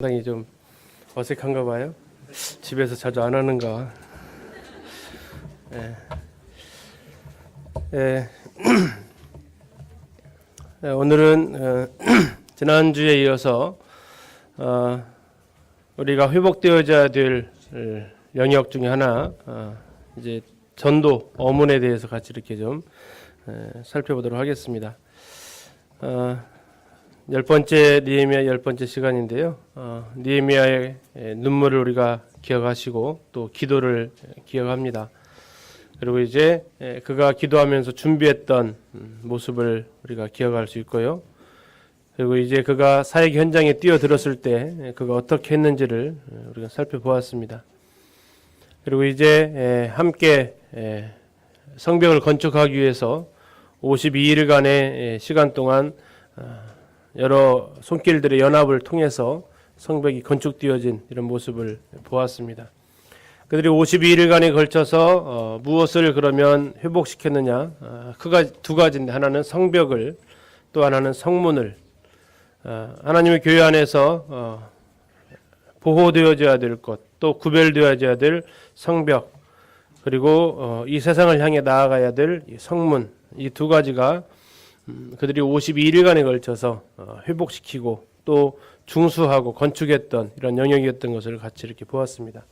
상당히 좀 어색한가 봐요. 집에서 자주 안 하는가. 오늘은 지난주에 이어서 우리가 회복되어져야 될 영역 중에 하나, 이제 전도 어문에 대해서 같이 이렇게 좀 살펴보도록 하겠습니다. 10번째 느헤미야 10번째 시간인데요. 느헤미야의 눈물을 우리가 기억하시고 또 기도를 기억합니다. 그리고 이제 그가 기도하면서 준비했던 모습을 우리가 기억할 수 있고요. 그리고 이제 그가 사역 현장에 뛰어들었을 때 그가 어떻게 했는지를 우리가 살펴보았습니다. 그리고 이제 함께 성벽을 건축하기 위해서 52일간의 시간 동안 여러 손길들의 연합을 통해서 성벽이 건축되어진 이런 모습을 보았습니다. 그들이 52일간에 걸쳐서 무엇을 그러면 회복시켰느냐? 두 가지인데, 하나는 성벽을, 또 하나는 성문을, 하나님의 교회 안에서 보호되어져야 될 것, 또 구별되어져야 될 성벽, 그리고 이 세상을 향해 나아가야 될 성문, 이 두 가지가 그들이 52일간에 걸쳐서 회복시키고 또 중수하고 건축했던 이런 영역이었던 것을 같이 이렇게 보았습니다.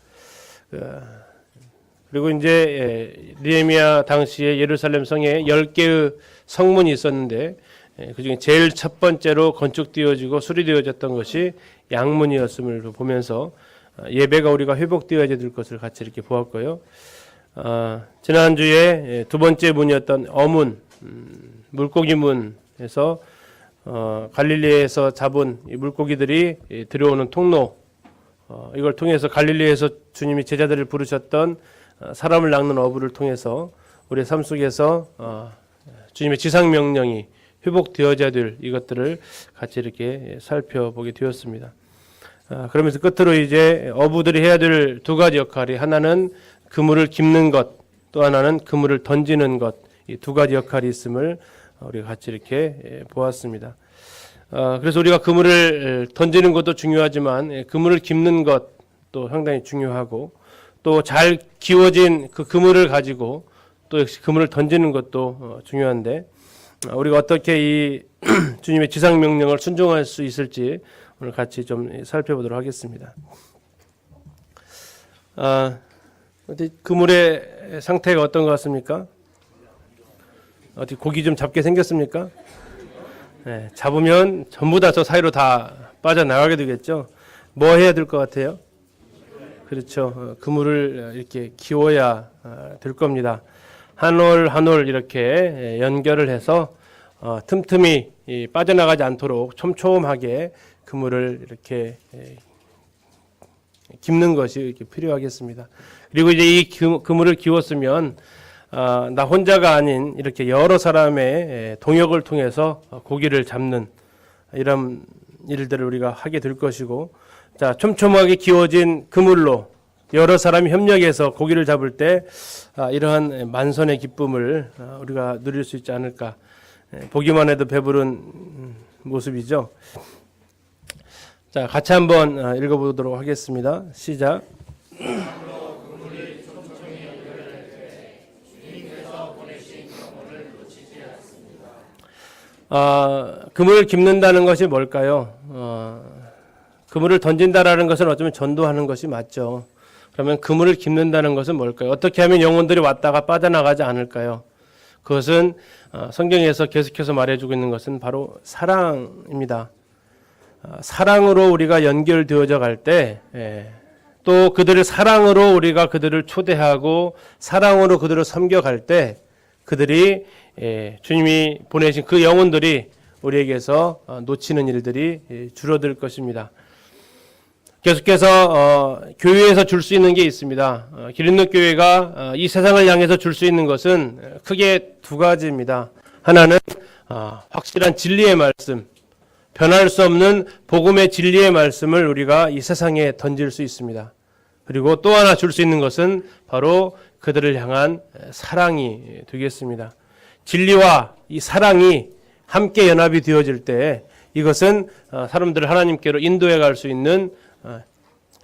그리고 이제 느헤미야 당시에 예루살렘 성에 10개의 성문이 있었는데, 그중에 제일 첫 번째로 건축되어지고 수리되어졌던 것이 양문이었음을 보면서 예배가 우리가 회복되어야 될 것을 같이 이렇게 보았고요. 지난주에 두 번째 문이었던 어문, 물고기 문에서 갈릴리에서 잡은 이 물고기들이 들어오는 통로, 이걸 통해서 갈릴리에서 주님이 제자들을 부르셨던 사람을 낚는 어부를 통해서 우리의 삶 속에서 주님의 지상 명령이 회복되어져야 될 이것들을 같이 이렇게 살펴보게 되었습니다. 그러면서 끝으로 이제 어부들이 해야 될 두 가지 역할이, 하나는 그물을 깁는 것, 또 하나는 그물을 던지는 것, 이 두 가지 역할이 있음을 우리가 같이 이렇게 보았습니다. 그래서 우리가 그물을 던지는 것도 중요하지만 그물을 깁는 것도 상당히 중요하고, 또 잘 기워진 그 그물을 가지고 또 역시 그물을 던지는 것도 중요한데, 우리가 어떻게 이 주님의 지상 명령을 순종할 수 있을지 오늘 같이 좀 살펴보도록 하겠습니다. 그물의 상태가 어떤 것 같습니까? 어디 고기 좀 잡게 생겼습니까? 네, 잡으면 전부 다 저 사이로 다 빠져나가게 되겠죠. 뭐 해야 될 것 같아요? 그렇죠. 그물을 이렇게 기워야 될 겁니다. 한 올 한 올 이렇게 연결을 해서 틈틈이 빠져나가지 않도록 촘촘하게 그물을 이렇게 깁는 것이 이렇게 필요하겠습니다. 그리고 이제 이 그물을 기웠으면 나 혼자가 아닌 이렇게 여러 사람의 동역을 통해서 고기를 잡는 이런 일들을 우리가 하게 될 것이고, 자, 촘촘하게 기워진 그물로 여러 사람이 협력해서 고기를 잡을 때 이러한 만선의 기쁨을 우리가 누릴 수 있지 않을까. 보기만 해도 배부른 모습이죠. 자, 같이 한번 읽어보도록 하겠습니다. 시작. 그물을 깁는다는 것이 뭘까요? 그물을 던진다라는 것은 어쩌면 전도하는 것이 맞죠. 그러면 그물을 깁는다는 것은 뭘까요? 어떻게 하면 영혼들이 왔다가 빠져나가지 않을까요? 그것은 성경에서 계속해서 말해주고 있는 것은 바로 사랑입니다. 사랑으로 우리가 연결되어져 갈 때, 또 그들을 사랑으로 우리가 그들을 초대하고 사랑으로 그들을 섬겨갈 때, 그들이 주님이 보내신 그 영혼들이 우리에게서 놓치는 일들이 줄어들 것입니다. 계속해서 교회에서 줄 수 있는 게 있습니다. 기린노 교회가 이 세상을 향해서 줄 수 있는 것은 크게 두 가지입니다. 하나는 확실한 진리의 말씀, 변할 수 없는 복음의 진리의 말씀을 우리가 이 세상에 던질 수 있습니다. 그리고 또 하나 줄 수 있는 것은 바로 그들을 향한 사랑이 되겠습니다. 진리와 이 사랑이 함께 연합이 되어질 때 이것은 사람들을 하나님께로 인도해 갈 수 있는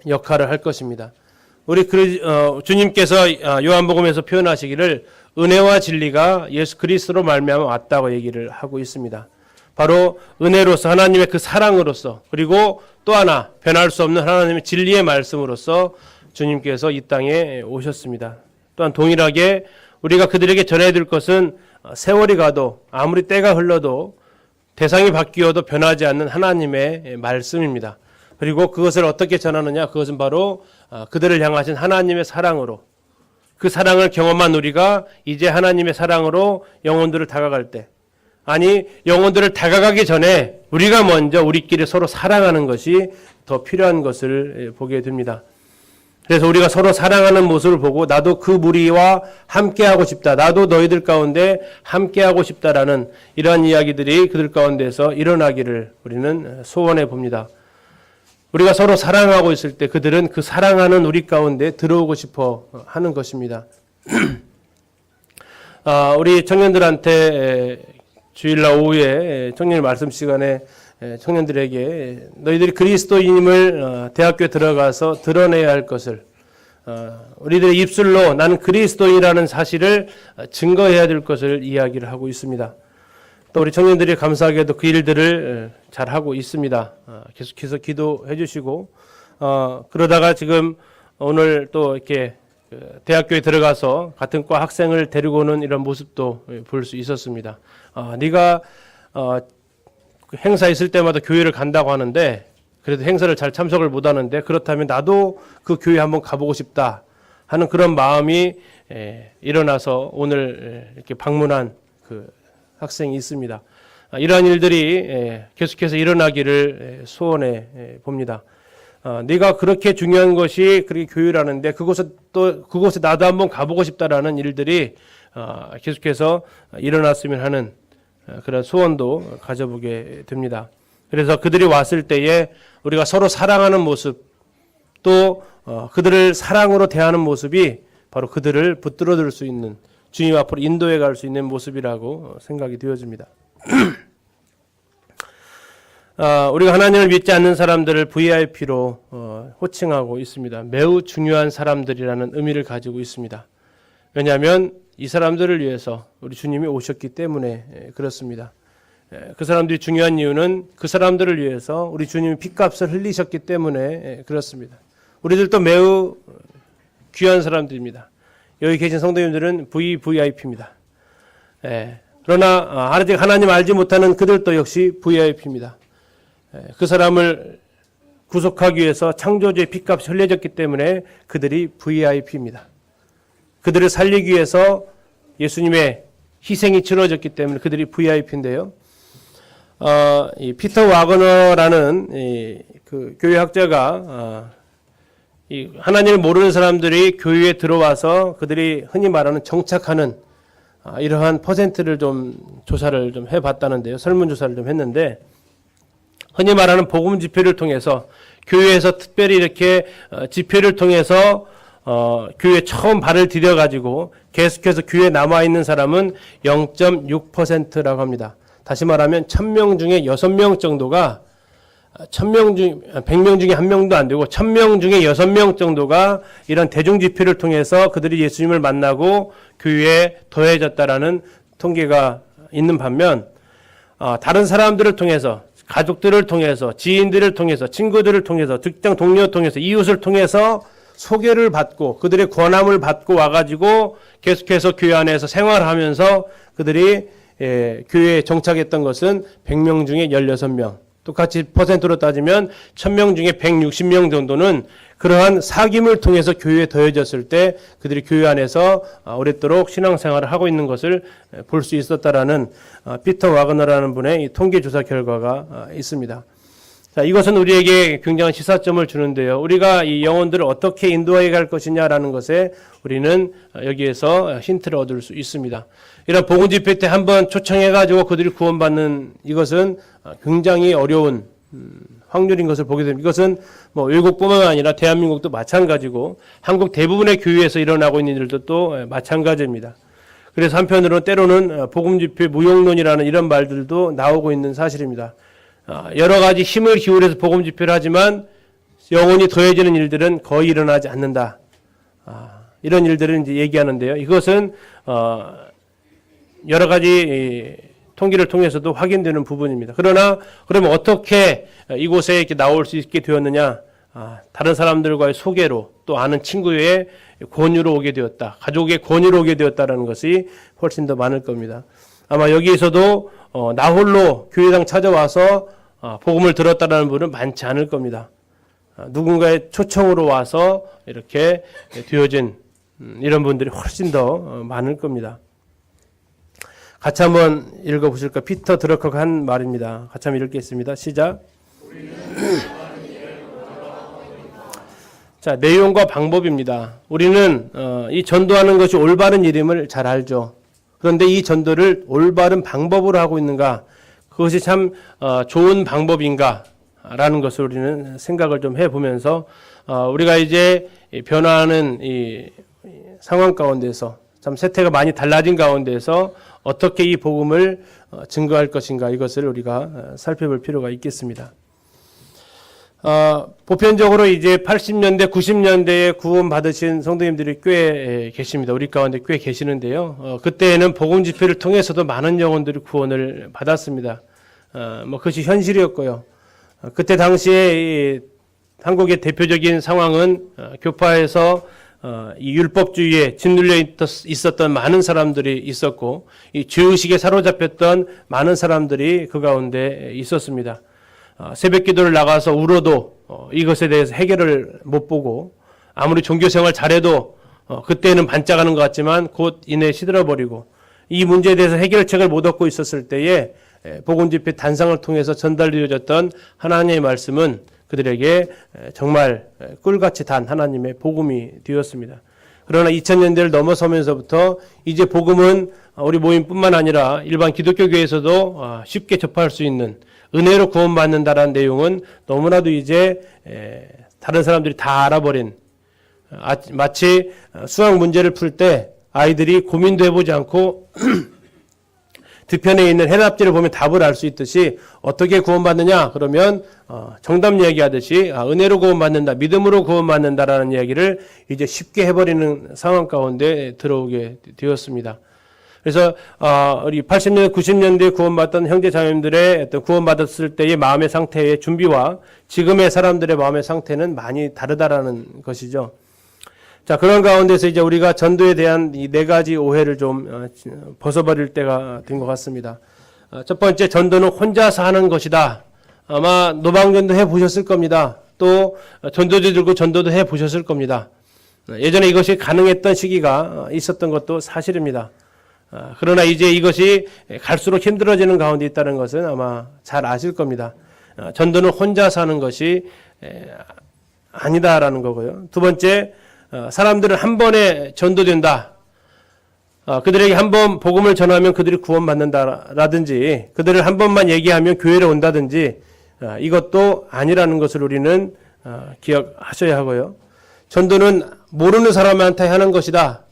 역할을 할 것입니다. 주님께서 요한복음에서 표현하시기를 은혜와 진리가 예수 그리스도로 말미암아 왔다고 얘기를 하고 있습니다. 바로 은혜로서 하나님의 그 사랑으로서 그리고 또 하나 변할 수 없는 하나님의 진리의 말씀으로서 주님께서 이 땅에 오셨습니다. 또한 동일하게 우리가 그들에게 전해야 될 것은 세월이 가도 아무리 때가 흘러도 대상이 바뀌어도 변하지 않는 하나님의 말씀입니다. 그리고 그것을 어떻게 전하느냐? 그것은 바로 그들을 향하신 하나님의 사랑으로, 그 사랑을 경험한 우리가 이제 하나님의 사랑으로 영혼들을 다가갈 때, 아니 영혼들을 다가가기 전에 우리가 먼저 우리끼리 서로 사랑하는 것이 더 필요한 것을 보게 됩니다. 그래서 우리가 서로 사랑하는 모습을 보고 나도 그 무리와 함께하고 싶다, 나도 너희들 가운데 함께하고 싶다라는 이러한 이야기들이 그들 가운데서 일어나기를 우리는 소원해 봅니다. 우리가 서로 사랑하고 있을 때 그들은 그 사랑하는 우리 가운데 들어오고 싶어 하는 것입니다. 우리 청년들한테 주일날 오후에 청년 말씀 시간에 청년들에게 너희들이 그리스도인임을 대학교에 들어가서 드러내야 할 것을, 우리들의 입술로 나는 그리스도인이라는 사실을 증거해야 될 것을 이야기를 하고 있습니다. 또 우리 청년들이 감사하게도 그 일들을 잘 하고 있습니다. 계속해서 기도해 주시고, 그러다가 지금 오늘 또 이렇게 대학교에 들어가서 같은 과 학생을 데리고 오는 이런 모습도 볼 수 있었습니다. 네가 행사 있을 때마다 교회를 간다고 하는데 그래도 행사를 잘 참석을 못 하는데 그렇다면 나도 그 교회 한번 가보고 싶다 하는 그런 마음이 일어나서 오늘 이렇게 방문한 그 학생이 있습니다. 이러한 일들이 계속해서 일어나기를 소원해 봅니다. 네가 그렇게 중요한 것이 그렇게 교회라는데 그곳에 나도 한번 가보고 싶다라는 일들이 계속해서 일어났으면 하는 그런 소원도 가져보게 됩니다. 그래서 그들이 왔을 때에 우리가 서로 사랑하는 모습, 또 그들을 사랑으로 대하는 모습이 바로 그들을 붙들어줄 수 있는, 주님 앞으로 인도해 갈 수 있는 모습이라고 생각이 되어집니다. 우리가 하나님을 믿지 않는 사람들을 VIP로 호칭하고 있습니다. 매우 중요한 사람들이라는 의미를 가지고 있습니다. 왜냐하면 이 사람들을 위해서 우리 주님이 오셨기 때문에 그렇습니다. 그 사람들이 중요한 이유는 그 사람들을 위해서 우리 주님이 핏값을 흘리셨기 때문에 그렇습니다. 우리들도 매우 귀한 사람들입니다. 여기 계신 성도님들은 VVIP입니다. 그러나 아직 하나님 알지 못하는 그들도 역시 VIP입니다. 그 사람을 구속하기 위해서 창조주의 핏값이 흘려졌기 때문에 그들이 VIP입니다. 그들을 살리기 위해서 예수님의 희생이 치러졌기 때문에 그들이 VIP인데요. 이 피터 와그너라는 그 교회학자가 이 하나님을 모르는 사람들이 교회에 들어와서 그들이 흔히 말하는 정착하는 이러한 퍼센트를 좀 조사를 좀 해봤다는데요. 설문조사를 좀 했는데, 흔히 말하는 복음 집회를 통해서 교회에서 특별히 이렇게 집회를 통해서 교회에 처음 발을 들여가지고 계속해서 교회에 남아있는 사람은 0.6%라고 합니다. 다시 말하면 1000명 중에 6명 정도가 100명 중에 1명도 안 되고 1000명 중에 6명 정도가 이런 대중 집회를 통해서 그들이 예수님을 만나고 교회에 더해졌다라는 통계가 있는 반면, 다른 사람들을 통해서, 가족들을 통해서, 지인들을 통해서, 친구들을 통해서, 직장 동료를 통해서, 이웃을 통해서 소개를 받고 그들의 권함을 받고 와가지고 계속해서 교회 안에서 생활하면서 그들이 교회에 정착했던 것은 100명 중에 16명. 똑같이 퍼센트로 따지면 1000명 중에 160명 정도는 그러한 사귐을 통해서 교회에 더해졌을 때 그들이 교회 안에서 오랫도록 신앙생활을 하고 있는 것을 볼 수 있었다라는 피터 와그너라는 분의 이 통계조사 결과가 있습니다. 자, 이것은 우리에게 굉장한 시사점을 주는데요. 우리가 이 영혼들을 어떻게 인도해 갈 것이냐라는 것에 우리는 여기에서 힌트를 얻을 수 있습니다. 이런 복음 집회 때 한번 초청해가지고 그들이 구원받는 이것은 굉장히 어려운 확률인 것을 보게 됩니다. 이것은 뭐 외국뿐만 아니라 대한민국도 마찬가지고 한국 대부분의 교회에서 일어나고 있는 일들도 또 마찬가지입니다. 그래서 한편으로는 때로는 복음 집회 무용론이라는 이런 말들도 나오고 있는 사실입니다. 여러 가지 힘을 기울여서 복음 집회를 하지만 영혼이 더해지는 일들은 거의 일어나지 않는다. 이런 일들을 이제 얘기하는데요. 이것은 여러 가지 통계를 통해서도 확인되는 부분입니다. 그러나 그러면 어떻게 이곳에 이렇게 나올 수 있게 되었느냐? 다른 사람들과의 소개로 또 아는 친구의 권유로 오게 되었다. 가족의 권유로 오게 되었다라는 것이 훨씬 더 많을 겁니다. 아마 여기에서도 나 홀로 교회당 찾아와서 복음을 들었다라는 분은 많지 않을 겁니다. 누군가의 초청으로 와서 이렇게 되어진 이런 분들이 훨씬 더 많을 겁니다. 같이 한번 읽어보실까? 피터 드러커가 한 말입니다. 같이 한번 읽겠습니다. 시작. 자, 내용과 방법입니다. 우리는 이 전도하는 것이 올바른 일임을 잘 알죠. 그런데 이 전도를 올바른 방법으로 하고 있는가? 그것이 참 좋은 방법인가? 라는 것을 우리는 생각을 좀 해보면서 우리가 이제 변화하는 이 상황 가운데서 참 세태가 많이 달라진 가운데서 어떻게 이 복음을 증거할 것인가 이것을 우리가 살펴볼 필요가 있겠습니다. 보편적으로 이제 80년대, 90년대에 구원 받으신 성도님들이 꽤 계십니다. 우리 가운데 꽤 계시는데요. 그때에는 복음 집회를 통해서도 많은 영혼들이 구원을 받았습니다. 그것이 현실이었고요. 그때 당시에 이 한국의 대표적인 상황은 교파에서 이 율법주의에 짓눌려 있었던 많은 사람들이 있었고 이 죄의식에 사로잡혔던 많은 사람들이 그 가운데 있었습니다. 새벽 기도를 나가서 울어도 이것에 대해서 해결을 못 보고 아무리 종교생활 잘해도 그때는 반짝하는 것 같지만 곧 이내 시들어버리고 이 문제에 대해서 해결책을 못 얻고 있었을 때에 복음집회 단상을 통해서 전달되어졌던 하나님의 말씀은 그들에게 정말 꿀같이 단 하나님의 복음이 되었습니다. 그러나 2000년대를 넘어서면서부터 이제 복음은 우리 모임뿐만 아니라 일반 기독교 교회에서도 쉽게 접할 수 있는 은혜로 구원받는다라는 내용은 너무나도 이제 다른 사람들이 다 알아버린 마치 수학 문제를 풀 때 아이들이 고민도 해보지 않고 뒤편에 있는 해답지를 보면 답을 알 수 있듯이 어떻게 구원받느냐 그러면 정답 이야기하듯이 은혜로 구원받는다, 믿음으로 구원받는다라는 이야기를 이제 쉽게 해버리는 상황 가운데 들어오게 되었습니다. 그래서 우리 80년대, 90년대에 구원받던 형제 자매님들의 어떤 구원받았을 때의 마음의 상태의 준비와 지금의 사람들의 마음의 상태는 많이 다르다라는 것이죠. 자, 그런 가운데서 이제 우리가 전도에 대한 이 네 가지 오해를 좀 벗어버릴 때가 된 것 같습니다. 첫 번째, 전도는 혼자서 하는 것이다. 아마 노방전도 해보셨을 겁니다. 또 전도지 들고 전도도 해보셨을 겁니다. 예전에 이것이 가능했던 시기가 있었던 것도 사실입니다. 그러나 이제 이것이 갈수록 힘들어지는 가운데 있다는 것은 아마 잘 아실 겁니다. 전도는 혼자서 하는 것이 아니다라는 거고요. 두 번째, 사람들은 한 번에 전도된다. 그들에게 한 번 복음을 전하면 그들이 구원받는다라든지 그들을 한 번만 얘기하면 교회를 온다든지 이것도 아니라는 것을 우리는 기억하셔야 하고요. 전도는 모르는 사람한테 하는 것이다.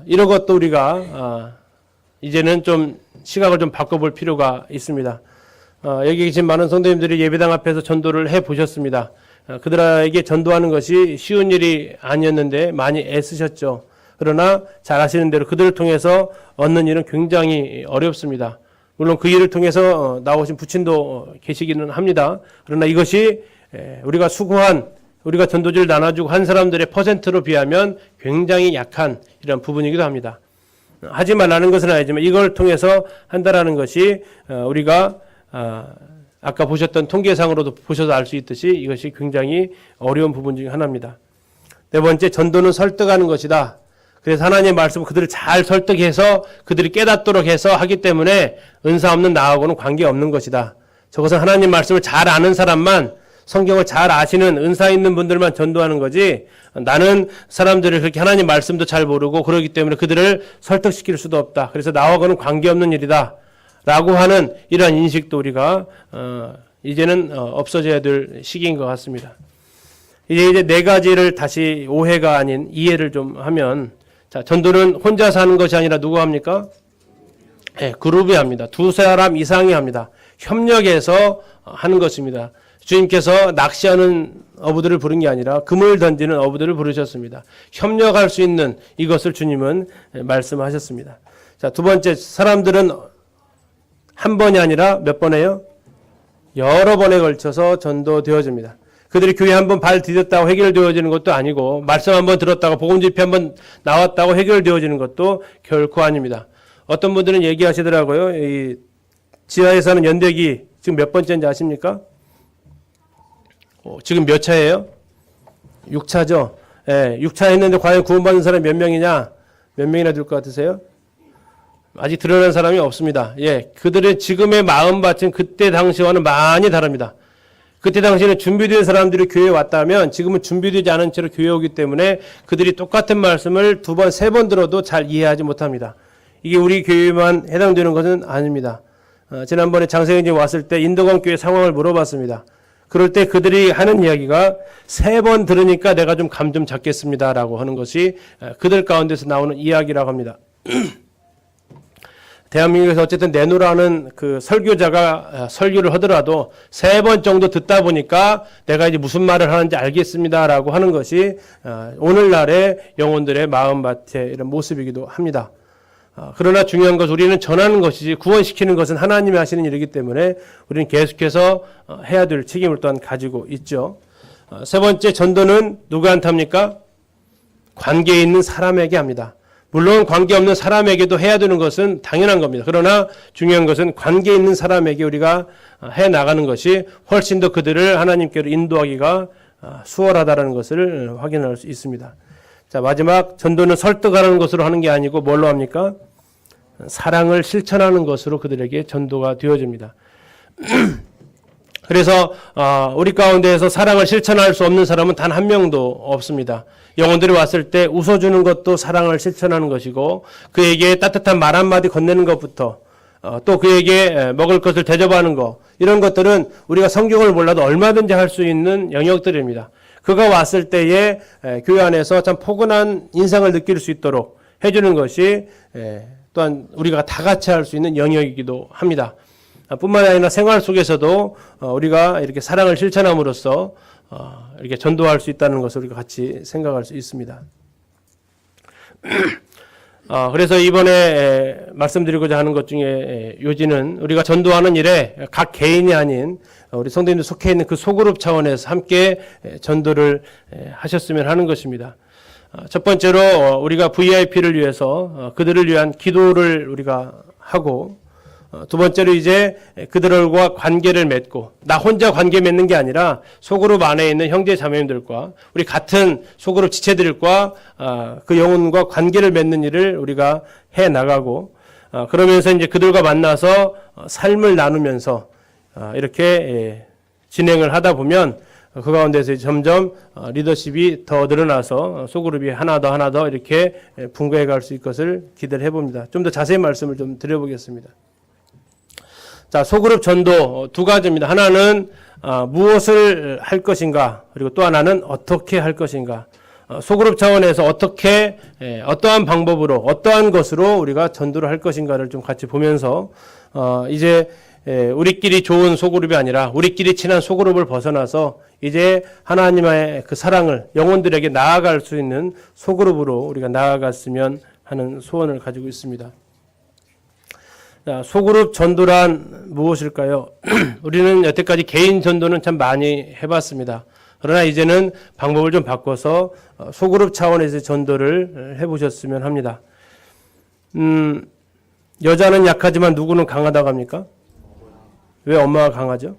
이런 것도 우리가 이제는 좀 시각을 좀 바꿔볼 필요가 있습니다. 여기 계신 많은 성도님들이 예배당 앞에서 전도를 해보셨습니다. 그들에게 전도하는 것이 쉬운 일이 아니었는데 많이 애쓰셨죠. 그러나 잘 아시는 대로 그들을 통해서 얻는 일은 굉장히 어렵습니다. 물론 그 일을 통해서 나오신 부친도 계시기는 합니다. 그러나 이것이 우리가 수고한 우리가 전도지를 나눠주고 한 사람들의 퍼센트로 비하면 굉장히 약한 이런 부분이기도 합니다. 하지 말라는 것은 아니지만 이걸 통해서 한다라는 것이 우리가 아까 보셨던 통계상으로도 보셔서 알 수 있듯이 이것이 굉장히 어려운 부분 중에 하나입니다. 네 번째, 전도는 설득하는 것이다. 그래서 하나님의 말씀을 그들을 잘 설득해서 그들이 깨닫도록 해서 하기 때문에 은사 없는 나하고는 관계없는 것이다. 저것은 하나님 말씀을 잘 아는 사람만 성경을 잘 아시는 은사 있는 분들만 전도하는 거지 나는 사람들을 그렇게 하나님 말씀도 잘 모르고 그러기 때문에 그들을 설득시킬 수도 없다. 그래서 나하고는 관계없는 일이다. 라고 하는 이러한 인식도 우리가 이제는 없어져야 될 시기인 것 같습니다. 이제 네 가지를 다시 오해가 아닌 이해를 좀 하면 자, 전도는 혼자서 하는 것이 아니라 누가 합니까? 네, 그룹이 합니다. 두 사람 이상이 합니다. 협력해서 하는 것입니다. 주님께서 낚시하는 어부들을 부른 게 아니라 그물 던지는 어부들을 부르셨습니다. 협력할 수 있는 이것을 주님은 말씀하셨습니다. 자, 두 번째, 사람들은 한 번이 아니라 몇 번에요? 여러 번에 걸쳐서 전도되어집니다. 그들이 교회 한번 발 디뎠다고 해결되어지는 것도 아니고, 말씀 한번 들었다고 복음 집회 한번 나왔다고 해결되어지는 것도 결코 아닙니다. 어떤 분들은 얘기하시더라고요. 이 지하에 사는 연대기 지금 몇 번째인지 아십니까? 지금 몇 차예요? 6차죠. 예, 6차 했는데 과연 구원받는 사람이 몇 명이냐? 몇 명이나 될 것 같으세요? 아직 드러난 사람이 없습니다. 예, 그들의 지금의 마음밭은 그때 당시와는 많이 다릅니다. 그때 당시에는 준비된 사람들이 교회에 왔다면 지금은 준비되지 않은 채로 교회에 오기 때문에 그들이 똑같은 말씀을 두 번, 세 번 들어도 잘 이해하지 못합니다. 이게 우리 교회만 해당되는 것은 아닙니다. 지난번에 장세경님 왔을 때 인도강 교회 상황을 물어봤습니다. 그럴 때 그들이 하는 이야기가 세 번 들으니까 내가 좀 감 좀 잡겠습니다라고 하는 것이 그들 가운데서 나오는 이야기라고 합니다. 대한민국에서 어쨌든 내노라는 그 설교자가 설교를 하더라도 세 번 정도 듣다 보니까 내가 이제 무슨 말을 하는지 알겠습니다라고 하는 것이 오늘날의 영혼들의 마음밭의 이런 모습이기도 합니다. 그러나 중요한 것은 우리는 전하는 것이지 구원시키는 것은 하나님이 하시는 일이기 때문에 우리는 계속해서 해야 될 책임을 또한 가지고 있죠. 세 번째, 전도는 누구한테 합니까? 관계에 있는 사람에게 합니다. 물론 관계없는 사람에게도 해야 되는 것은 당연한 겁니다. 그러나 중요한 것은 관계에 있는 사람에게 우리가 해나가는 것이 훨씬 더 그들을 하나님께로 인도하기가 수월하다는 것을 확인할 수 있습니다. 자, 마지막, 전도는 설득하는 것으로 하는 게 아니고 뭘로 합니까? 사랑을 실천하는 것으로 그들에게 전도가 되어집니다. 그래서 우리 가운데에서 사랑을 실천할 수 없는 사람은 단 한 명도 없습니다. 영혼들이 왔을 때 웃어주는 것도 사랑을 실천하는 것이고, 그에게 따뜻한 말 한마디 건네는 것부터 또 그에게 먹을 것을 대접하는 것, 이런 것들은 우리가 성경을 몰라도 얼마든지 할 수 있는 영역들입니다. 그가 왔을 때에 교회 안에서 참 포근한 인상을 느낄 수 있도록 해주는 것이 또한 우리가 다 같이 할 수 있는 영역이기도 합니다. 뿐만 아니라 생활 속에서도 우리가 이렇게 사랑을 실천함으로써 이렇게 전도할 수 있다는 것을 우리가 같이 생각할 수 있습니다. 그래서 이번에 말씀드리고자 하는 것 중에 요지는 우리가 전도하는 일에 각 개인이 아닌 우리 성도님들 속해 있는 그 소그룹 차원에서 함께 전도를 하셨으면 하는 것입니다. 첫 번째로 우리가 VIP를 위해서 그들을 위한 기도를 우리가 하고, 두 번째로 이제 그들과 관계를 맺고, 나 혼자 관계 맺는 게 아니라 소그룹 안에 있는 형제 자매님들과 우리 같은 소그룹 지체들과 그 영혼과 관계를 맺는 일을 우리가 해 나가고, 그러면서 이제 그들과 만나서 삶을 나누면서 이렇게 진행을 하다 보면 그 가운데서 점점 리더십이 더 늘어나서 소그룹이 하나 더 이렇게 풍부해 갈 수 있을 것을 기대를 해봅니다. 좀 더 자세히 말씀을 좀 드려보겠습니다. 자, 소그룹 전도 두 가지입니다. 하나는 무엇을 할 것인가, 그리고 또 하나는 어떻게 할 것인가. 소그룹 차원에서 어떻게, 어떠한 방법으로, 어떠한 것으로 우리가 전도를 할 것인가를 좀 같이 보면서 이제 우리끼리 좋은 소그룹이 아니라 우리끼리 친한 소그룹을 벗어나서 이제 하나님의 그 사랑을 영혼들에게 나아갈 수 있는 소그룹으로 우리가 나아갔으면 하는 소원을 가지고 있습니다. 자, 소그룹 전도란 무엇일까요? 우리는 여태까지 개인 전도는 참 많이 해봤습니다. 그러나 이제는 방법을 좀 바꿔서 소그룹 차원에서 전도를 해보셨으면 합니다. 여자는 약하지만 누구는 강하다고 합니까? 왜 엄마가 강하죠?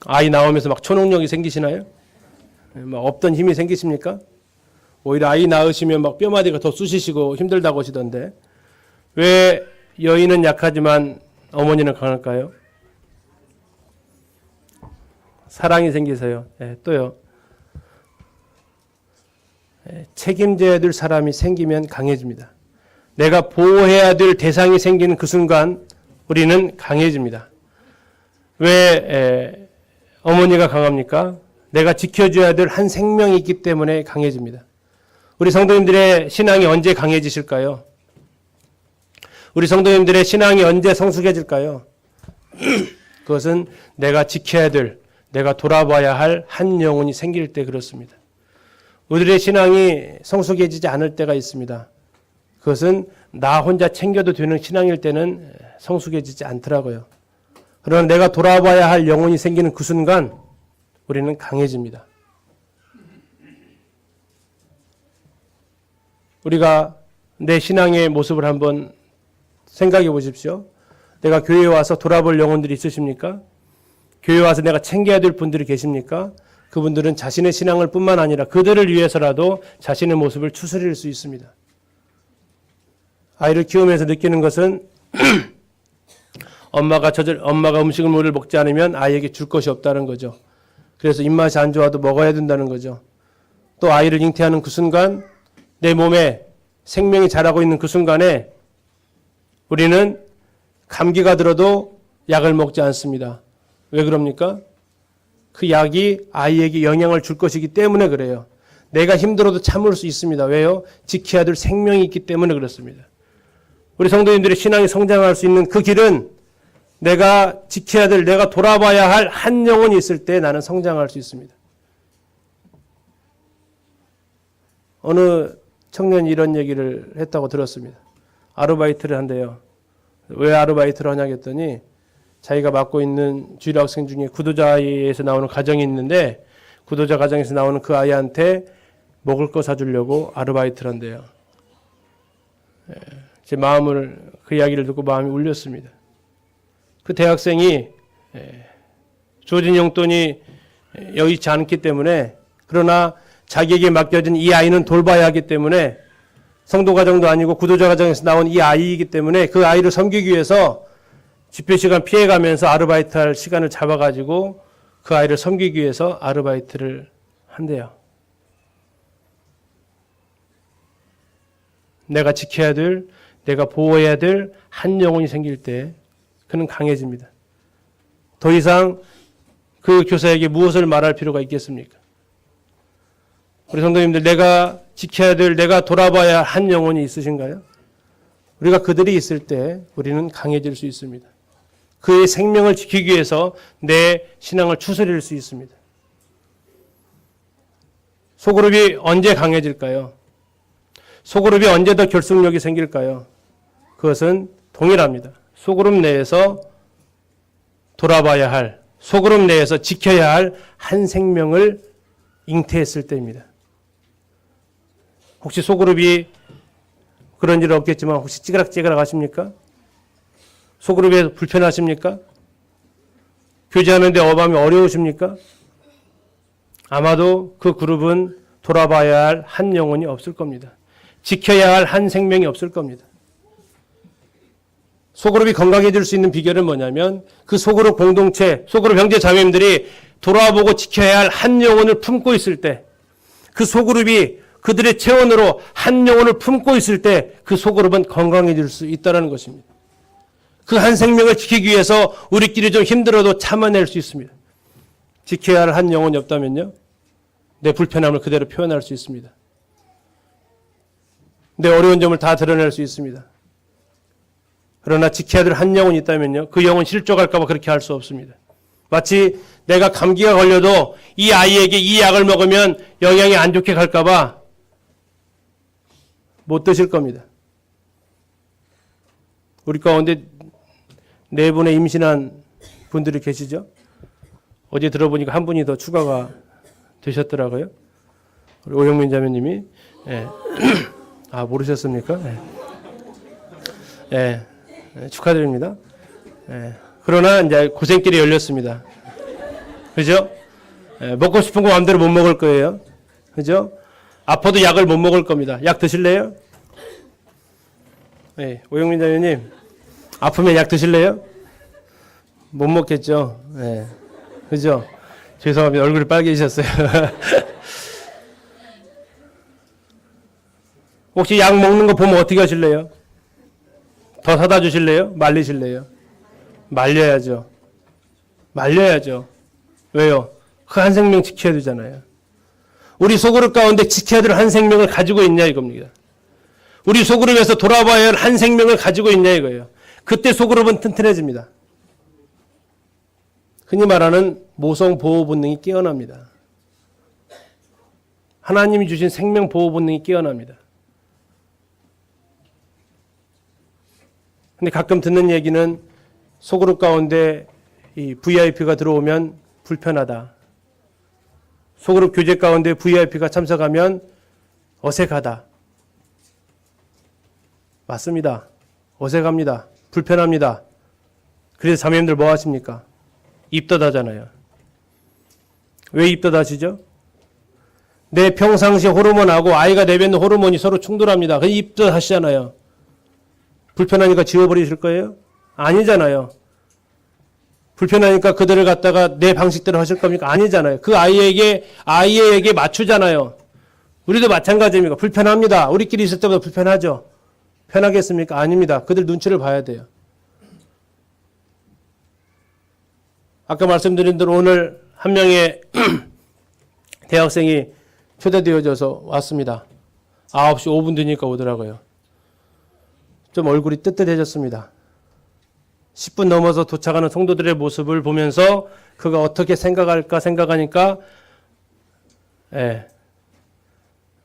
아이 나오면서 막 초능력이 생기시나요? 막 없던 힘이 생기십니까? 오히려 아이 낳으시면 막 뼈마디가 더 쑤시시고 힘들다고 하시던데, 왜 여인은 약하지만 어머니는 강할까요? 사랑이 생기서요. 또요. 책임져야 될 사람이 생기면 강해집니다. 내가 보호해야 될 대상이 생기는 그 순간 우리는 강해집니다. 왜 어머니가 강합니까? 내가 지켜줘야 될 한 생명이 있기 때문에 강해집니다. 우리 성도님들의 신앙이 언제 강해지실까요? 우리 성도님들의 신앙이 언제 성숙해질까요? 그것은 내가 지켜야 될, 내가 돌아봐야 할 한 영혼이 생길 때 그렇습니다. 우리의 신앙이 성숙해지지 않을 때가 있습니다. 그것은 나 혼자 챙겨도 되는 신앙일 때는 성숙해지지 않더라고요. 그러나 내가 돌아봐야 할 영혼이 생기는 그 순간 우리는 강해집니다. 우리가 내 신앙의 모습을 한번 생각해 보십시오. 내가 교회에 와서 돌아볼 영혼들이 있으십니까? 교회에 와서 내가 챙겨야 될 분들이 계십니까? 그분들은 자신의 신앙을 뿐만 아니라 그들을 위해서라도 자신의 모습을 추스릴 수 있습니다. 아이를 키우면서 느끼는 것은 엄마가 음식을 먹지 않으면 아이에게 줄 것이 없다는 거죠. 그래서 입맛이 안 좋아도 먹어야 된다는 거죠. 또 아이를 잉태하는 그 순간 내 몸에 생명이 자라고 있는 그 순간에 우리는 감기가 들어도 약을 먹지 않습니다. 왜 그럽니까? 그 약이 아이에게 영향을 줄 것이기 때문에 그래요. 내가 힘들어도 참을 수 있습니다. 왜요? 지켜야 될 생명이 있기 때문에 그렇습니다. 우리 성도님들의 신앙이 성장할 수 있는 그 길은 내가 지켜야 될, 내가 돌아봐야 할 한 영혼이 있을 때 나는 성장할 수 있습니다. 어느 청년이 이런 얘기를 했다고 들었습니다. 아르바이트를 한대요. 왜 아르바이트를 하냐 했더니 자기가 맡고 있는 주일 학생 중에 구도자에서 나오는 가정이 있는데 구도자 가정에서 나오는 그 아이한테 먹을 거 사주려고 아르바이트를 한대요. 제 마음을, 그 이야기를 듣고 마음이 울렸습니다. 그 대학생이 주어진 용돈이 여의치 않기 때문에, 그러나 자기에게 맡겨진 이 아이는 돌봐야 하기 때문에, 성도 가정도 아니고 구도자 가정에서 나온 이 아이이기 때문에 그 아이를 섬기기 위해서 집회 시간 피해가면서 아르바이트 할 시간을 잡아가지고 그 아이를 섬기기 위해서 아르바이트를 한대요. 내가 지켜야 될, 내가 보호해야 될 한 영혼이 생길 때 그는 강해집니다. 더 이상 그 교사에게 무엇을 말할 필요가 있겠습니까? 우리 성도님들, 내가 지켜야 될, 내가 돌아봐야 할 한 영혼이 있으신가요? 우리가 그들이 있을 때 우리는 강해질 수 있습니다. 그의 생명을 지키기 위해서 내 신앙을 추스릴 수 있습니다. 소그룹이 언제 강해질까요? 소그룹이 언제 더 결속력이 생길까요? 그것은 동일합니다. 소그룹 내에서 돌아봐야 할, 소그룹 내에서 지켜야 할 한 생명을 잉태했을 때입니다. 혹시 소그룹이 그런 일 없겠지만 혹시 찌그락찌그락 하십니까? 소그룹에 불편하십니까? 교제하는데 어감이 어려우십니까? 아마도 그 그룹은 돌아봐야 할 한 영혼이 없을 겁니다. 지켜야 할 한 생명이 없을 겁니다. 소그룹이 건강해질 수 있는 비결은 뭐냐면 그 소그룹 공동체, 소그룹 형제 자매님들이 돌아보고 지켜야 할 한 영혼을 품고 있을 때, 그 소그룹이 그들의 체온으로 한 영혼을 품고 있을 때 그 소그룹은 건강해질 수 있다는 것입니다. 그 한 생명을 지키기 위해서 우리끼리 좀 힘들어도 참아낼 수 있습니다. 지켜야 할 한 영혼이 없다면요, 내 불편함을 그대로 표현할 수 있습니다. 내 어려운 점을 다 드러낼 수 있습니다. 그러나 지켜야 될 한 영혼이 있다면요, 그 영혼 실족할까 봐 그렇게 할 수 없습니다. 마치 내가 감기가 걸려도 이 아이에게 이 약을 먹으면 영향이 안 좋게 갈까 봐 못 드실 겁니다. 우리 가운데 4분의 임신한 분들이 계시죠? 어제 들어보니까 한 분이 더 추가가 되셨더라고요. 우리 오영민 자매님이. 예. 아, 모르셨습니까? 예. 예. 축하드립니다. 예. 그러나 이제 고생길이 열렸습니다. 그죠? 예. 먹고 싶은 거 마음대로 못 먹을 거예요. 그죠? 아파도 약을 못 먹을 겁니다. 약 드실래요? 예. 오영민 자매님, 아프면 약 드실래요? 못 먹겠죠? 예. 그죠? 죄송합니다. 얼굴이 빨개지셨어요. 혹시 약 먹는 거 보면 어떻게 하실래요? 더 사다 주실래요? 말리실래요? 말려야죠. 말려야죠. 왜요? 그 한 생명 지켜야 되잖아요. 우리 소그룹 가운데 지켜야 될 한 생명을 가지고 있냐 이겁니다. 우리 소그룹에서 돌아봐야 할 한 생명을 가지고 있냐 이거예요. 그때 소그룹은 튼튼해집니다. 흔히 말하는 모성 보호 본능이 깨어납니다. 하나님이 주신 생명 보호 본능이 깨어납니다. 근데 가끔 듣는 얘기는 소그룹 가운데 이 VIP가 들어오면 불편하다. 소그룹 교제 가운데 VIP가 참석하면 어색하다. 맞습니다. 어색합니다. 불편합니다. 그래서 자매님들 뭐 하십니까? 입덧하잖아요. 왜 입덧하시죠? 내 평상시 호르몬하고 아이가 내뱉는 호르몬이 서로 충돌합니다. 그래서 입덧하시잖아요. 불편하니까 지워버리실 거예요? 아니잖아요. 불편하니까 그들을 갖다가 내 방식대로 하실 겁니까? 아니잖아요. 그 아이에게 맞추잖아요. 우리도 마찬가지입니다. 불편합니다. 우리끼리 있을 때보다 불편하죠. 편하겠습니까? 아닙니다. 그들 눈치를 봐야 돼요. 아까 말씀드린 대로 오늘 한 명의 대학생이 초대되어져서 왔습니다. 9시 5분 뒤니까 오더라고요. 좀 얼굴이 뜨뜻해졌습니다. 10분 넘어서 도착하는 성도들의 모습을 보면서 그가 어떻게 생각할까 생각하니까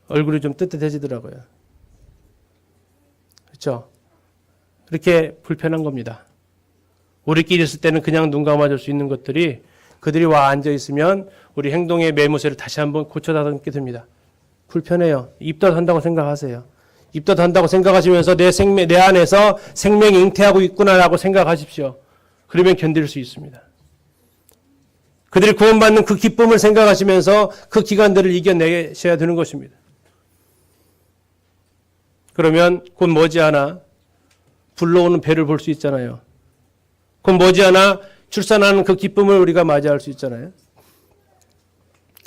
얼굴이 좀 뜨뜻해지더라고요. 그렇죠? 그렇게 불편한 겁니다. 우리끼리 있을 때는 그냥 눈 감아줄 수 있는 것들이 그들이 와 앉아 있으면 우리 행동의 매무새를 다시 한번 고쳐다듬게 됩니다. 불편해요. 입덧한다고 생각하세요. 입덧한다고 생각하시면서 내 안에서 생명이 잉태하고 있구나라고 생각하십시오. 그러면 견딜 수 있습니다. 그들이 구원받는 그 기쁨을 생각하시면서 그 기간들을 이겨내셔야 되는 것입니다. 그러면 곧 머지않아 불러오는 배를 볼 수 있잖아요. 곧 머지않아 출산하는 그 기쁨을 우리가 맞이할 수 있잖아요.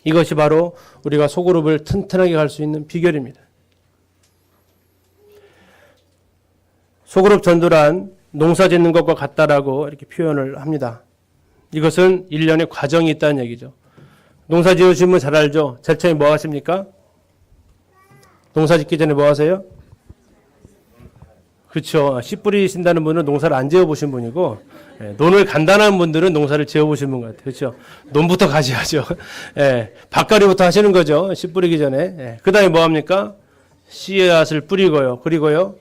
이것이 바로 우리가 소그룹을 튼튼하게 갈 수 있는 비결입니다. 소그룹 전도란 농사 짓는 것과 같다라고 이렇게 표현을 합니다. 이것은 일련의 과정이 있다는 얘기죠. 농사 지으시면 잘 알죠? 제일 처음에 뭐 하십니까? 농사 짓기 전에 뭐 하세요? 그렇죠. 씨 뿌리신다는 분은 농사를 안 지어보신 분이고, 논을 간다는 분들은 농사를 지어보신 분 같아요. 그렇죠. 논부터 가셔야죠. 밭갈이부터 하시는 거죠. 씨 뿌리기 전에. 그 다음에 뭐 합니까? 씨앗을 뿌리고요. 그리고요.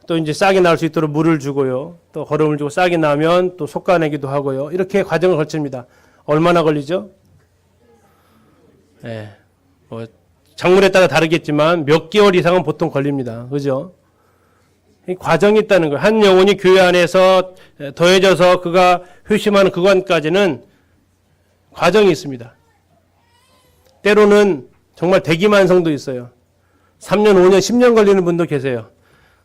또 이제 싹이 날 수 있도록 물을 주고요. 또 거름을 주고 싹이 나면 또 솎아내기도 하고요. 이렇게 과정을 거칩니다. 얼마나 걸리죠? 작물에 따라 다르겠지만 몇 개월 이상은 보통 걸립니다. 그죠? 이 과정이 있다는 거예요. 한 영혼이 교회 안에서 더해져서 그가 회심하는 그간까지는 과정이 있습니다. 때로는 정말 대기만성도 있어요. 3년, 5년, 10년 걸리는 분도 계세요.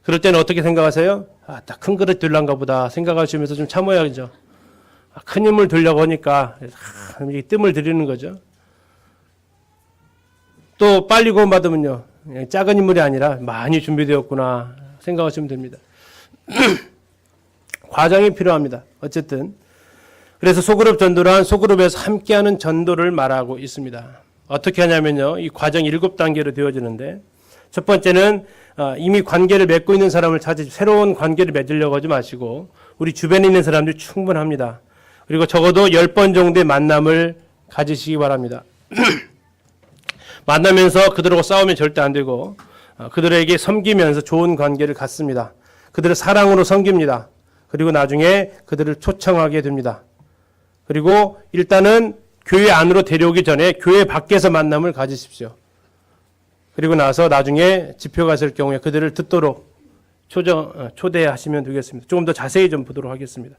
그럴 때는 어떻게 생각하세요? 딱 큰 그릇 들란가 보다 생각하시면서 좀 참아야죠. 큰 힘을 들려고 하니까 뜸을 들이는 거죠. 또 빨리 구원받으면요. 작은 인물이 아니라 많이 준비되었구나 생각하시면 됩니다. 과정이 필요합니다. 어쨌든 그래서 소그룹 전도란 소그룹에서 함께하는 전도를 말하고 있습니다. 어떻게 하냐면요. 이 과정이 7단계로 되어지는데 첫 번째는 이미 관계를 맺고 있는 사람을 찾으시고 새로운 관계를 맺으려고 하지 마시고 우리 주변에 있는 사람들이 충분합니다. 그리고 적어도 10번 정도의 만남을 가지시기 바랍니다. 만나면서 그들하고 싸우면 절대 안 되고 그들에게 섬기면서 좋은 관계를 갖습니다. 그들을 사랑으로 섬깁니다. 그리고 나중에 그들을 초청하게 됩니다. 그리고 일단은 교회 안으로 데려오기 전에 교회 밖에서 만남을 가지십시오. 그리고 나서 나중에 집회가 있을 경우에 그들을 듣도록 초대하시면 되겠습니다. 조금 더 자세히 좀 보도록 하겠습니다.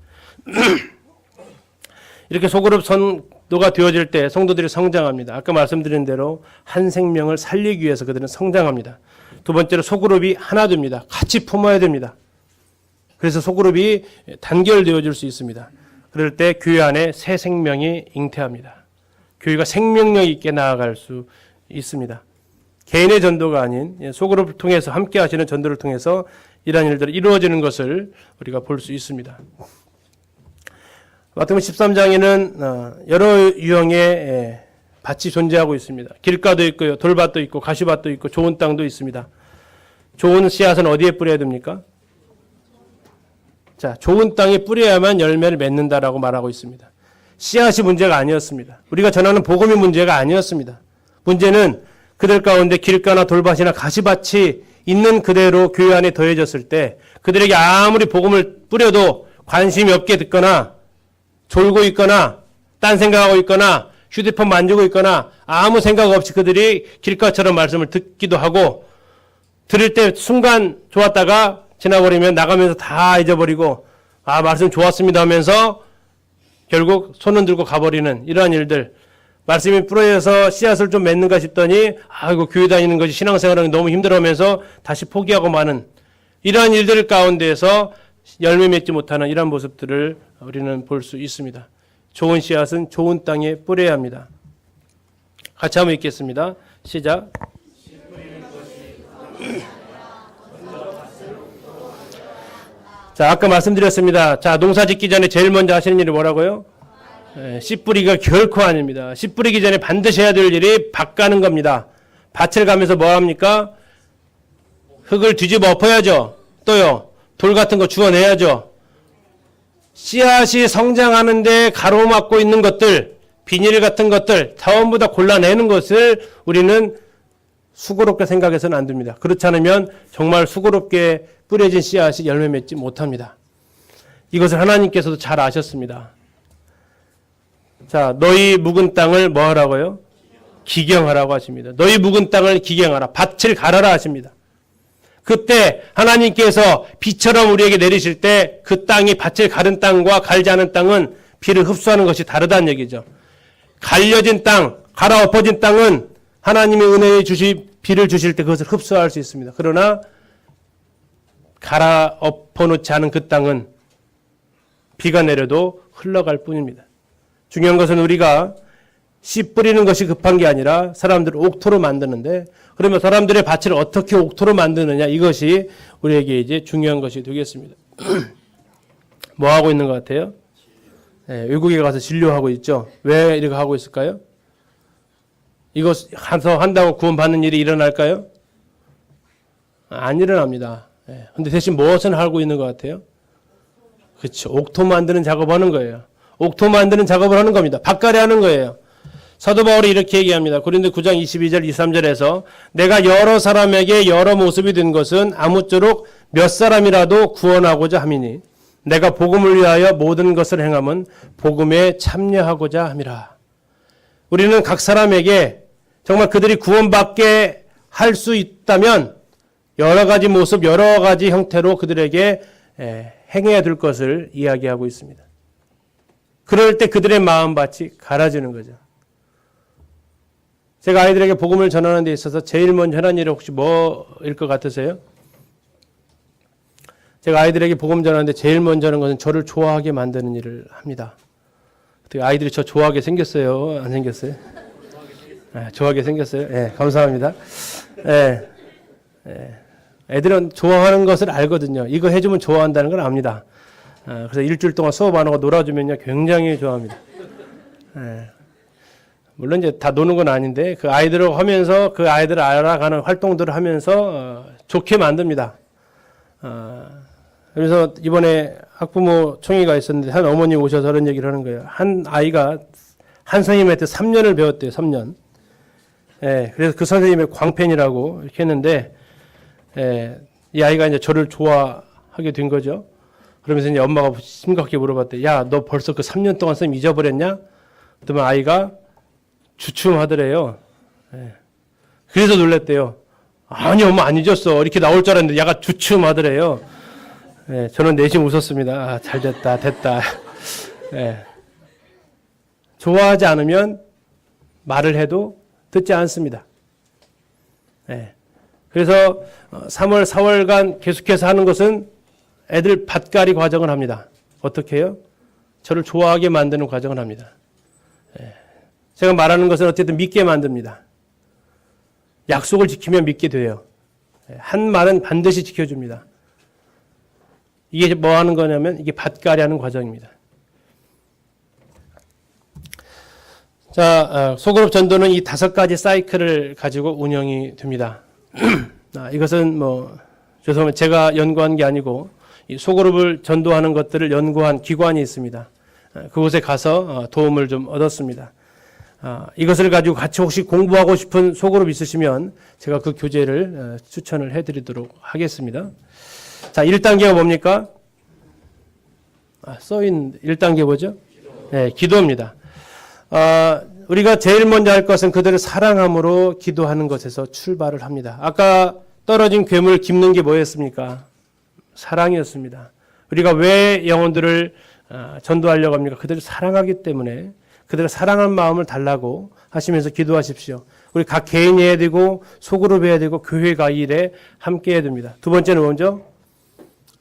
이렇게 소그룹 선도가 되어질 때 성도들이 성장합니다. 아까 말씀드린 대로 한 생명을 살리기 위해서 그들은 성장합니다. 두 번째로 소그룹이 하나 됩니다. 같이 품어야 됩니다. 그래서 소그룹이 단결되어질 수 있습니다. 그럴 때 교회 안에 새 생명이 잉태합니다. 교회가 생명력 있게 나아갈 수 있습니다. 개인의 전도가 아닌 소그룹을 통해서 함께 하시는 전도를 통해서 이러한 일들이 이루어지는 것을 우리가 볼 수 있습니다. 마태복음 13장에는 여러 유형의 밭이 존재하고 있습니다. 길가도 있고요. 돌밭도 있고 가시밭도 있고 좋은 땅도 있습니다. 좋은 씨앗은 어디에 뿌려야 됩니까? 자, 좋은 땅에 뿌려야만 열매를 맺는다라고 말하고 있습니다. 씨앗이 문제가 아니었습니다. 우리가 전하는 복음이 문제가 아니었습니다. 문제는 그들 가운데 길가나 돌밭이나 가시밭이 있는 그대로 교회 안에 더해졌을 때 그들에게 아무리 복음을 뿌려도 관심이 없게 듣거나 졸고 있거나 딴 생각하고 있거나 휴대폰 만지고 있거나 아무 생각 없이 그들이 길가처럼 말씀을 듣기도 하고 들을 때 순간 좋았다가 지나버리면 나가면서 다 잊어버리고 말씀 좋았습니다 하면서 결국 손은 들고 가버리는 이러한 일들, 말씀이 뿌려져서 씨앗을 좀 맺는가 싶더니 이거 교회 다니는 것이 신앙생활하는 너무 힘들어하면서 다시 포기하고 마는 이러한 일들 가운데에서 열매 맺지 못하는 이러한 모습들을 우리는 볼 수 있습니다. 좋은 씨앗은 좋은 땅에 뿌려야 합니다. 같이 한번 읽겠습니다. 시작. 자, 아까 말씀드렸습니다. 자, 농사 짓기 전에 제일 먼저 하시는 일이 뭐라고요? 씨 뿌리기가 결코 아닙니다. 씨 뿌리기 전에 반드시 해야 될 일이 밭 가는 겁니다. 밭을 가면서 뭐 합니까? 흙을 뒤집어 엎어야죠. 또요, 돌 같은 거 주워내야죠. 씨앗이 성장하는데 가로막고 있는 것들, 비닐 같은 것들 전부 다 골라내는 것을 우리는 수고롭게 생각해서는 안 됩니다. 그렇지 않으면 정말 수고롭게 뿌려진 씨앗이 열매 맺지 못합니다. 이것을 하나님께서도 잘 아셨습니다. 자, 너희 묵은 땅을 뭐 하라고요? 기경하라고 하십니다. 너희 묵은 땅을 기경하라. 밭을 갈아라 하십니다. 그때 하나님께서 비처럼 우리에게 내리실 때 그 땅이 밭을 가른 땅과 갈지 않은 땅은 비를 흡수하는 것이 다르다는 얘기죠. 갈려진 땅, 갈아엎어진 땅은 하나님의 은혜에 비를 주실 때 그것을 흡수할 수 있습니다. 그러나 갈아엎어 놓지 않은 그 땅은 비가 내려도 흘러갈 뿐입니다. 중요한 것은 우리가 씨 뿌리는 것이 급한 게 아니라 사람들을 옥토로 만드는데, 그러면 사람들의 밭을 어떻게 옥토로 만드느냐, 이것이 우리에게 이제 중요한 것이 되겠습니다. 뭐 하고 있는 것 같아요? 외국에 가서 진료하고 있죠. 왜 이렇게 하고 있을까요? 이거 한다고 구원받는 일이 일어날까요? 안 일어납니다. 근데 대신 무엇을 하고 있는 것 같아요? 그렇죠. 옥토 만드는 작업하는 거예요. 옥토 만드는 작업을 하는 겁니다. 밭갈이 하는 거예요. 사도 바울이 이렇게 얘기합니다. 고린도 9장 22절 23절에서 내가 여러 사람에게 여러 모습이 된 것은 아무쪼록 몇 사람이라도 구원하고자 함이니 내가 복음을 위하여 모든 것을 행함은 복음에 참여하고자 함이라. 우리는 각 사람에게 정말 그들이 구원받게 할 수 있다면 여러 가지 모습, 여러 가지 형태로 그들에게 행해야 될 것을 이야기하고 있습니다. 그럴 때 그들의 마음밭이 갈아지는 거죠. 제가 아이들에게 복음을 전하는 데 있어서 제일 먼저 하는 일이 혹시 뭐일 것 같으세요? 제가 아이들에게 복음 전하는데 제일 먼저 하는 것은 저를 좋아하게 만드는 일을 합니다. 아이들이 저 좋아하게 생겼어요? 안 생겼어요? 좋아하게 생겼어요? 네, 감사합니다. 네, 애들은 좋아하는 것을 알거든요. 이거 해주면 좋아한다는 걸 압니다. 그래서 일주일 동안 수업 안 하고 놀아주면요, 굉장히 좋아합니다. 물론 이제 다 노는 건 아닌데 그 아이들을 하면서 그 아이들을 알아가는 활동들을 하면서 좋게 만듭니다. 그래서 이번에 학부모 총회가 있었는데 한 어머니 오셔서 그런 얘기를 하는 거예요. 한 아이가 한 선생님한테 3년을 배웠대요. 3년. 그래서 그 선생님의 광팬이라고 이렇게 했는데, 이 아이가 이제 저를 좋아하게 된 거죠. 그러면서 이제 엄마가 심각하게 물어봤대. 야, 너 벌써 그 3년 동안 선생님 잊어버렸냐? 그러면 아이가 주춤하더래요. 그래서 놀랬대요. 아니, 엄마 안 잊었어. 이렇게 나올 줄 알았는데 야가 주춤하더래요. 저는 내심 웃었습니다. 잘 됐다, 됐다. 좋아하지 않으면 말을 해도 듣지 않습니다. 그래서 3월, 4월간 계속해서 하는 것은 애들 밭갈이 과정을 합니다. 어떻게 해요? 저를 좋아하게 만드는 과정을 합니다. 제가 말하는 것은 어쨌든 믿게 만듭니다. 약속을 지키면 믿게 돼요. 한 말은 반드시 지켜줍니다. 이게 뭐 하는 거냐면 이게 밭갈이 하는 과정입니다. 자, 소그룹 전도는 이 5가지 사이클을 가지고 운영이 됩니다. 이것은 죄송합니다. 제가 연구한 게 아니고 이 소그룹을 전도하는 것들을 연구한 기관이 있습니다. 그곳에 가서 도움을 좀 얻었습니다. 이것을 가지고 같이 혹시 공부하고 싶은 소그룹 있으시면 제가 그 교재를 추천을 해드리도록 하겠습니다. 자, 1단계가 뭡니까? 써있는 1단계 뭐죠? 네, 기도입니다. 우리가 제일 먼저 할 것은 그들을 사랑함으로 기도하는 것에서 출발을 합니다. 아까 떨어진 괴물 깁는 게 뭐였습니까? 사랑이었습니다. 우리가 왜 영혼들을 전도하려고 합니까? 그들을 사랑하기 때문에 그들을 사랑하는 마음을 달라고 하시면서 기도하십시오. 우리 각 개인이 해야 되고 소그룹 해야 되고 교회가 이 일에 함께 해야 됩니다. 두 번째는 먼저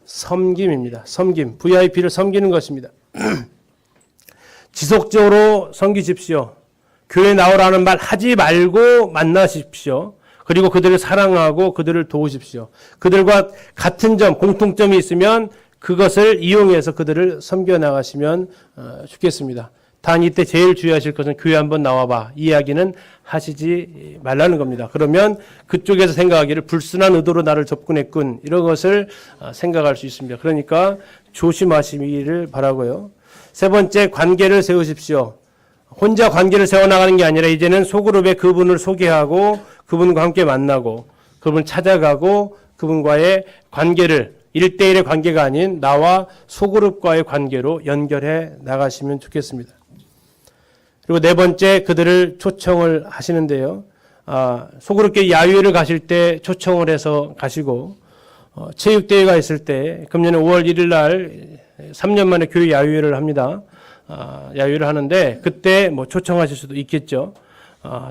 섬김입니다. 섬김. VIP를 섬기는 것입니다. 지속적으로 섬기십시오. 교회 나오라는 말 하지 말고 만나십시오. 그리고 그들을 사랑하고 그들을 도우십시오. 그들과 같은 점, 공통점이 있으면 그것을 이용해서 그들을 섬겨 나가시면 좋겠습니다. 단 이때 제일 주의하실 것은 교회 한번 나와봐. 이 이야기는 하시지 말라는 겁니다. 그러면 그쪽에서 생각하기를 불순한 의도로 나를 접근했군. 이런 것을 생각할 수 있습니다. 그러니까 조심하시기를 바라고요. 세 번째, 관계를 세우십시오. 혼자 관계를 세워나가는 게 아니라 이제는 소그룹에 그분을 소개하고 그분과 함께 만나고 그분을 찾아가고 그분과의 관계를 1대1의 관계가 아닌 나와 소그룹과의 관계로 연결해 나가시면 좋겠습니다. 그리고 네 번째, 그들을 초청을 하시는데요. 소그룹계 야유회를 가실 때 초청을 해서 가시고 체육대회가 있을 때 금년에 5월 1일 날 3년 만에 교회 야유회를 합니다. 야유회를 하는데 그때 뭐 초청하실 수도 있겠죠.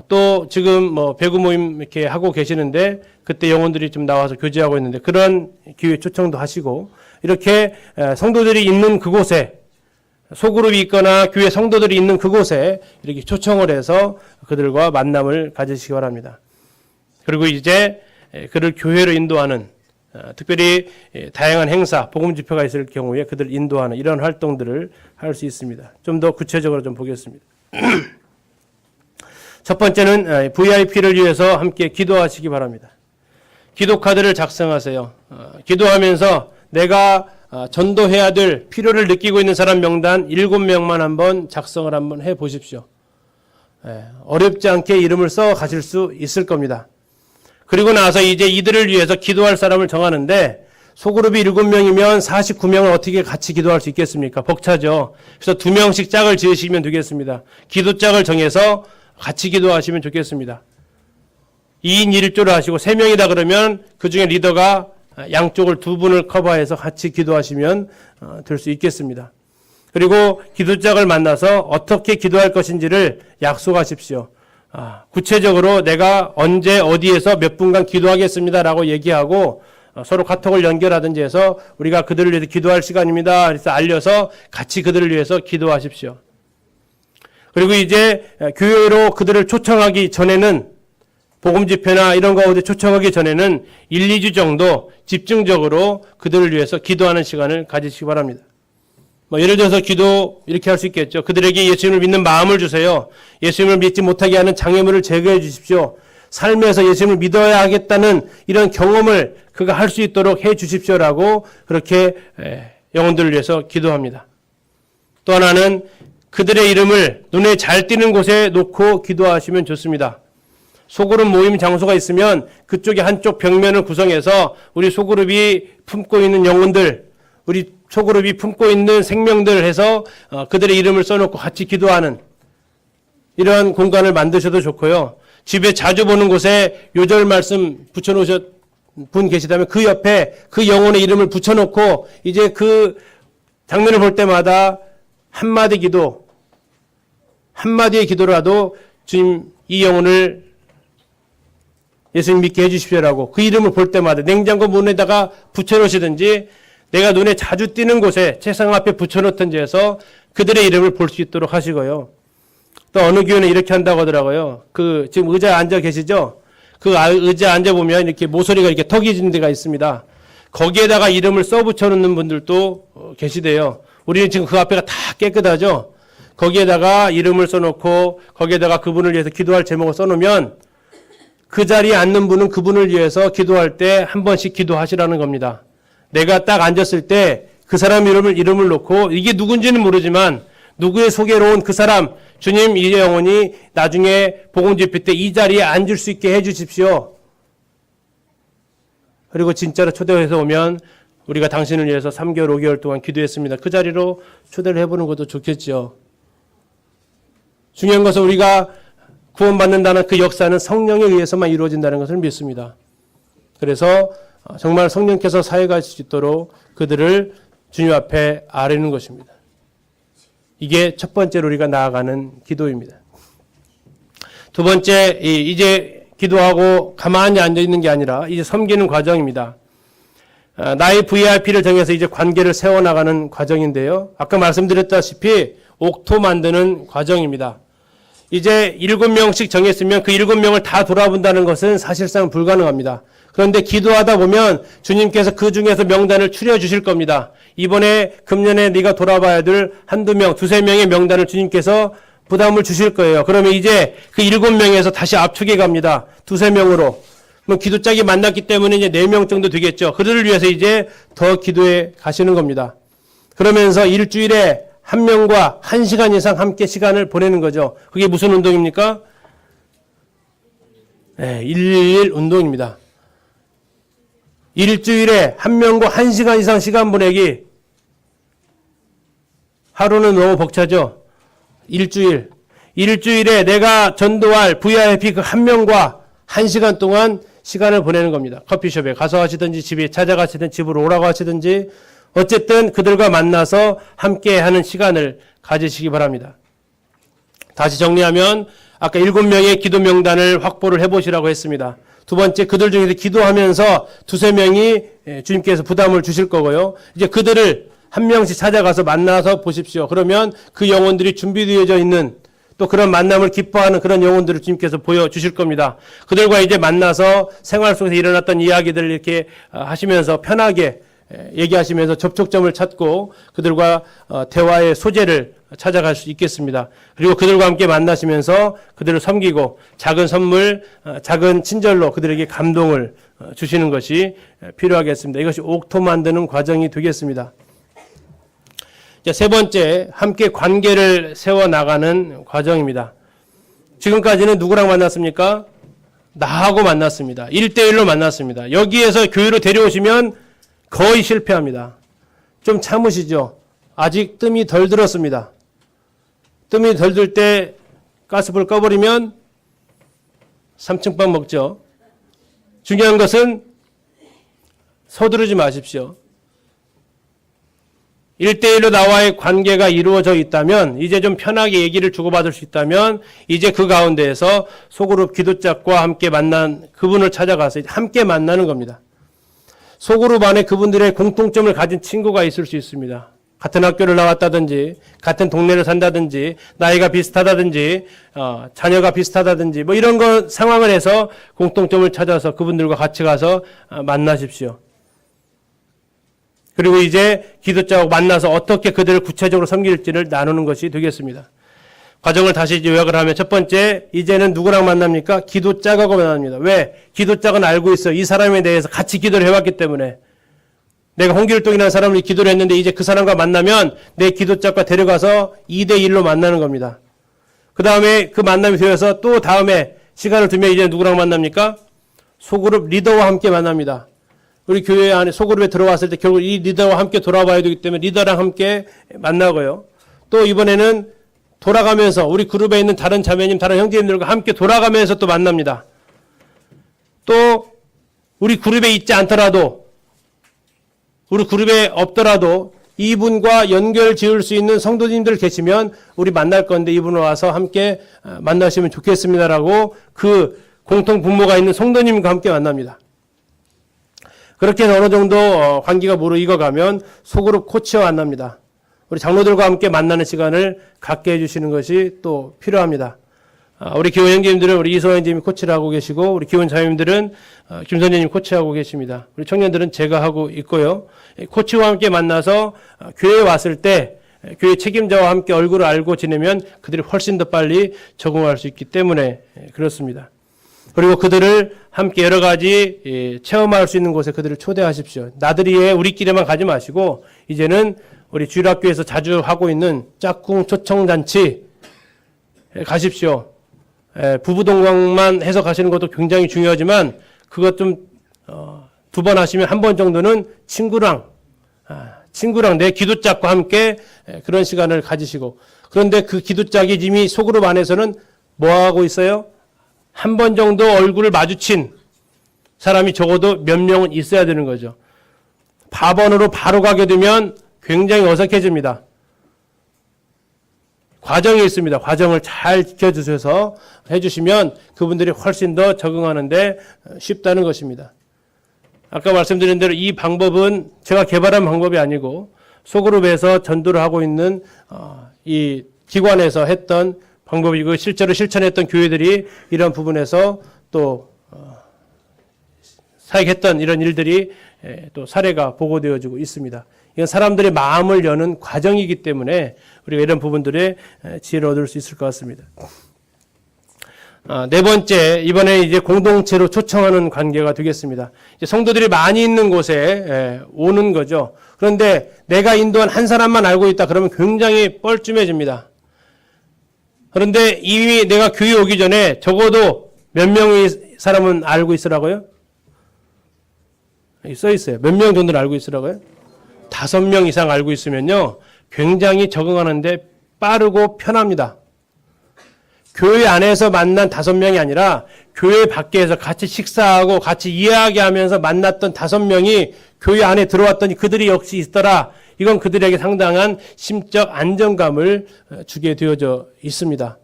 또 지금 뭐 배구 모임 이렇게 하고 계시는데 그때 영혼들이 좀 나와서 교제하고 있는데 그런 기회 초청도 하시고 이렇게 성도들이 있는 그곳에 소그룹이 있거나 교회 성도들이 있는 그곳에 이렇게 초청을 해서 그들과 만남을 가지시기 바랍니다. 그리고 이제 그를 교회로 인도하는 특별히 다양한 행사, 복음 집회가 있을 경우에 그들을 인도하는 이런 활동들을 할 수 있습니다. 좀 더 구체적으로 좀 보겠습니다. 첫 번째는 VIP를 위해서 함께 기도하시기 바랍니다. 기도 카드를 작성하세요. 기도하면서 내가 전도해야 될 필요를 느끼고 있는 사람 명단 7명만 한번 작성을 한번 해 보십시오. 어렵지 않게 이름을 써 가실 수 있을 겁니다. 그리고 나서 이제 이들을 위해서 기도할 사람을 정하는데 소그룹이 7명이면 49명을 어떻게 같이 기도할 수 있겠습니까? 벅차죠. 그래서 2명씩 짝을 지으시면 되겠습니다. 기도 짝을 정해서 같이 기도하시면 좋겠습니다. 2인 1조를 하시고 3명이다 그러면 그 중에 리더가 양쪽을 2분을 커버해서 같이 기도하시면 될 수 있겠습니다. 그리고 기도 짝을 만나서 어떻게 기도할 것인지를 약속하십시오. 구체적으로 내가 언제 어디에서 몇 분간 기도하겠습니다라고 얘기하고 서로 카톡을 연결하든지 해서 우리가 그들을 위해서 기도할 시간입니다. 그래서 알려서 같이 그들을 위해서 기도하십시오. 그리고 이제 교회로 그들을 초청하기 전에는 복음 집회나 이런 가운데 초청하기 전에는 1, 2주 정도 집중적으로 그들을 위해서 기도하는 시간을 가지시기 바랍니다. 예를 들어서 기도 이렇게 할 수 있겠죠. 그들에게 예수님을 믿는 마음을 주세요. 예수님을 믿지 못하게 하는 장애물을 제거해 주십시오. 삶에서 예수님을 믿어야 하겠다는 이런 경험을 그가 할 수 있도록 해 주십시오라고 그렇게 영혼들을 위해서 기도합니다. 또 하나는 그들의 이름을 눈에 잘 띄는 곳에 놓고 기도하시면 좋습니다. 소그룹 모임 장소가 있으면 그쪽에 한쪽 벽면을 구성해서 우리 소그룹이 품고 있는 영혼들, 우리 소그룹이 품고 있는 생명들 해서 그들의 이름을 써놓고 같이 기도하는 이러한 공간을 만드셔도 좋고요. 집에 자주 보는 곳에 요절 말씀 붙여놓으셨 분 계시다면 그 옆에 그 영혼의 이름을 붙여놓고 이제 그 장면을 볼 때마다 한마디 기도, 한마디의 기도라도 주님 이 영혼을 예수님 믿게 해주십시오라고 그 이름을 볼 때마다 냉장고 문에다가 붙여놓으시든지 내가 눈에 자주 띄는 곳에 책상 앞에 붙여놓든지 해서 그들의 이름을 볼 수 있도록 하시고요. 또 어느 교회는 이렇게 한다고 하더라고요. 그 지금 의자에 앉아 계시죠? 그 의자에 앉아보면 이렇게 모서리가 이렇게 턱이 진 데가 있습니다. 거기에다가 이름을 써 붙여놓는 분들도 계시대요. 우리는 지금 그 앞에가 다 깨끗하죠? 거기에다가 이름을 써놓고 거기에다가 그분을 위해서 기도할 제목을 써놓으면 그 자리에 앉는 분은 그분을 위해서 기도할 때 한 번씩 기도하시라는 겁니다. 내가 딱 앉았을 때 그 사람 이름을 놓고 이게 누군지는 모르지만 누구의 소개로 온 그 사람, 주님 이 영혼이 나중에 복음 집회 때 이 자리에 앉을 수 있게 해 주십시오. 그리고 진짜로 초대해서 오면 우리가 당신을 위해서 3개월, 5개월 동안 기도했습니다. 그 자리로 초대를 해보는 것도 좋겠죠. 중요한 것은 우리가 구원받는다는 그 역사는 성령에 의해서만 이루어진다는 것을 믿습니다. 그래서 정말 성령께서 사역할 수 있도록 그들을 주님 앞에 아뢰는 것입니다. 이게 첫 번째로 우리가 나아가는 기도입니다. 두 번째, 이제 기도하고 가만히 앉아있는 게 아니라 이제 섬기는 과정입니다. 나의 VIP를 정해서 이제 관계를 세워나가는 과정인데요. 아까 말씀드렸다시피 옥토 만드는 과정입니다. 이제 7명씩 정했으면 그 7명을 다 돌아본다는 것은 사실상 불가능합니다. 그런데 기도하다 보면 주님께서 그 중에서 명단을 추려 주실 겁니다. 이번에 금년에 네가 돌아봐야 될 한두 명, 두세 명의 명단을 주님께서 부담을 주실 거예요. 그러면 이제 그 7명에서 다시 압축해 갑니다. 두세 명으로. 기도 짝이 만났기 때문에 이제 4명 정도 되겠죠. 그들을 위해서 이제 더 기도해 가시는 겁니다. 그러면서 일주일에 한 명과 1시간 이상 함께 시간을 보내는 거죠. 그게 무슨 운동입니까? 네, 111 운동입니다. 일주일에 한 명과 1시간 이상 시간 보내기. 하루는 너무 벅차죠. 일주일에 내가 전도할 VIP 그 한 명과 1시간 동안 시간을 보내는 겁니다. 커피숍에 가서 하시든지 집에 찾아가시든지 집으로 오라고 하시든지 어쨌든 그들과 만나서 함께 하는 시간을 가지시기 바랍니다. 다시 정리하면 아까 7명의 기도 명단을 확보를 해보시라고 했습니다. 두 번째, 그들 중에서 기도하면서 두세 명이 주님께서 부담을 주실 거고요. 이제 그들을 한 명씩 찾아가서 만나서 보십시오. 그러면 그 영혼들이 준비되어져 있는 또 그런 만남을 기뻐하는 그런 영혼들을 주님께서 보여주실 겁니다. 그들과 이제 만나서 생활 속에서 일어났던 이야기들을 이렇게 하시면서 편하게 얘기하시면서 접촉점을 찾고 그들과 대화의 소재를 찾아갈 수 있겠습니다. 그리고 그들과 함께 만나시면서 그들을 섬기고 작은 선물, 작은 친절로 그들에게 감동을 주시는 것이 필요하겠습니다. 이것이 옥토 만드는 과정이 되겠습니다. 세 번째, 함께 관계를 세워나가는 과정입니다. 지금까지는 누구랑 만났습니까? 나하고 만났습니다. 1대1로 만났습니다. 여기에서 교회로 데려오시면 거의 실패합니다. 좀 참으시죠. 아직 뜸이 덜 들었습니다. 뜸이 덜 들 때 가스불 꺼버리면 3층밥 먹죠. 중요한 것은 서두르지 마십시오. 1대1로 나와의 관계가 이루어져 있다면 이제 좀 편하게 얘기를 주고받을 수 있다면 이제 그 가운데에서 소그룹 기도짝과 함께 만난 그분을 찾아가서 함께 만나는 겁니다. 소그룹 안에 그분들의 공통점을 가진 친구가 있을 수 있습니다. 같은 학교를 나왔다든지 같은 동네를 산다든지 나이가 비슷하다든지 자녀가 비슷하다든지 뭐 이런 거 상황을 해서 공통점을 찾아서 그분들과 같이 가서 만나십시오. 그리고 이제 기도자하고 만나서 어떻게 그들을 구체적으로 섬길지를 나누는 것이 되겠습니다. 과정을 다시 요약을 하면 첫 번째, 이제는 누구랑 만납니까? 기도짝하고 만납니다. 왜? 기도짝은 알고 있어요. 이 사람에 대해서 같이 기도를 해왔기 때문에. 내가 홍길동이라는 사람을 기도를 했는데 이제 그 사람과 만나면 내 기도짝과 데려가서 2대1로 만나는 겁니다. 그 다음에 그 만남이 되어서 또 다음에 시간을 두면 이제 누구랑 만납니까? 소그룹 리더와 함께 만납니다. 우리 교회 안에 소그룹에 들어왔을 때 결국 이 리더와 함께 돌아봐야 되기 때문에 리더랑 함께 만나고요. 또 이번에는 돌아가면서 우리 그룹에 있는 다른 자매님, 다른 형제님들과 함께 돌아가면서 또 만납니다. 또 우리 그룹에 있지 않더라도 우리 그룹에 없더라도 이분과 연결 지을 수 있는 성도님들 계시면 우리 만날 건데 이분을 와서 함께 만나시면 좋겠습니다라고 그 공통 분모가 있는 성도님과 함께 만납니다. 그렇게 해서 어느 정도 관계가 무르익어가면 소그룹 코치와 만납니다. 우리 장로들과 함께 만나는 시간을 갖게 해주시는 것이 또 필요합니다. 우리 기원 형제님들은 우리 이소원 형제님이 코치를 하고 계시고 우리 기원 자매님들은 김선재님 코치하고 계십니다. 우리 청년들은 제가 하고 있고요. 코치와 함께 만나서 교회에 왔을 때 교회 책임자와 함께 얼굴을 알고 지내면 그들이 훨씬 더 빨리 적응할 수 있기 때문에 그렇습니다. 그리고 그들을 함께 여러 가지 체험할 수 있는 곳에 그들을 초대하십시오. 나들이에 우리끼리만 가지 마시고 이제는 우리 주일학교에서 자주 하고 있는 짝꿍 초청잔치 가십시오. 부부동반만 해서 가시는 것도 굉장히 중요하지만 그것 좀 두 번 하시면 한 번 정도는 친구랑 내 기도짝과 함께 그런 시간을 가지시고, 그런데 그 기도짝이 이미 소그룹 안에서는 뭐 하고 있어요? 한 번 정도 얼굴을 마주친 사람이 적어도 몇 명은 있어야 되는 거죠. 밥원으로 바로 가게 되면 굉장히 어색해집니다. 과정이 있습니다. 과정을 잘 지켜주셔서 해주시면 그분들이 훨씬 더 적응하는데 쉽다는 것입니다. 아까 말씀드린 대로 이 방법은 제가 개발한 방법이 아니고 소그룹에서 전도를 하고 있는 이 기관에서 했던 방법이고, 실제로 실천했던 교회들이 이런 부분에서 또 사역했던 이런 일들이 또 사례가 보고되어지고 있습니다. 이건 사람들의 마음을 여는 과정이기 때문에 우리가 이런 부분들의 지혜를 얻을 수 있을 것 같습니다. 네 번째, 이번에 이제 공동체로 초청하는 관계가 되겠습니다. 이제 성도들이 많이 있는 곳에 오는 거죠. 그런데 내가 인도한 한 사람만 알고 있다 그러면 굉장히 뻘쭘해집니다. 그런데 이미 내가 교회 오기 전에 적어도 몇 명의 사람은 알고 있으라고요? 써 있어요. 몇 명 정도는 알고 있으라고요? 5명 이상 알고 있으면요, 굉장히 적응하는데 빠르고 편합니다. 교회 안에서 만난 5명이 아니라 교회 밖에서 같이 식사하고 같이 이야기하면서 만났던 5명이 교회 안에 들어왔더니 그들이 역시 있더라. 이건 그들에게 상당한 심적 안정감을 주게 되어져 있습니다.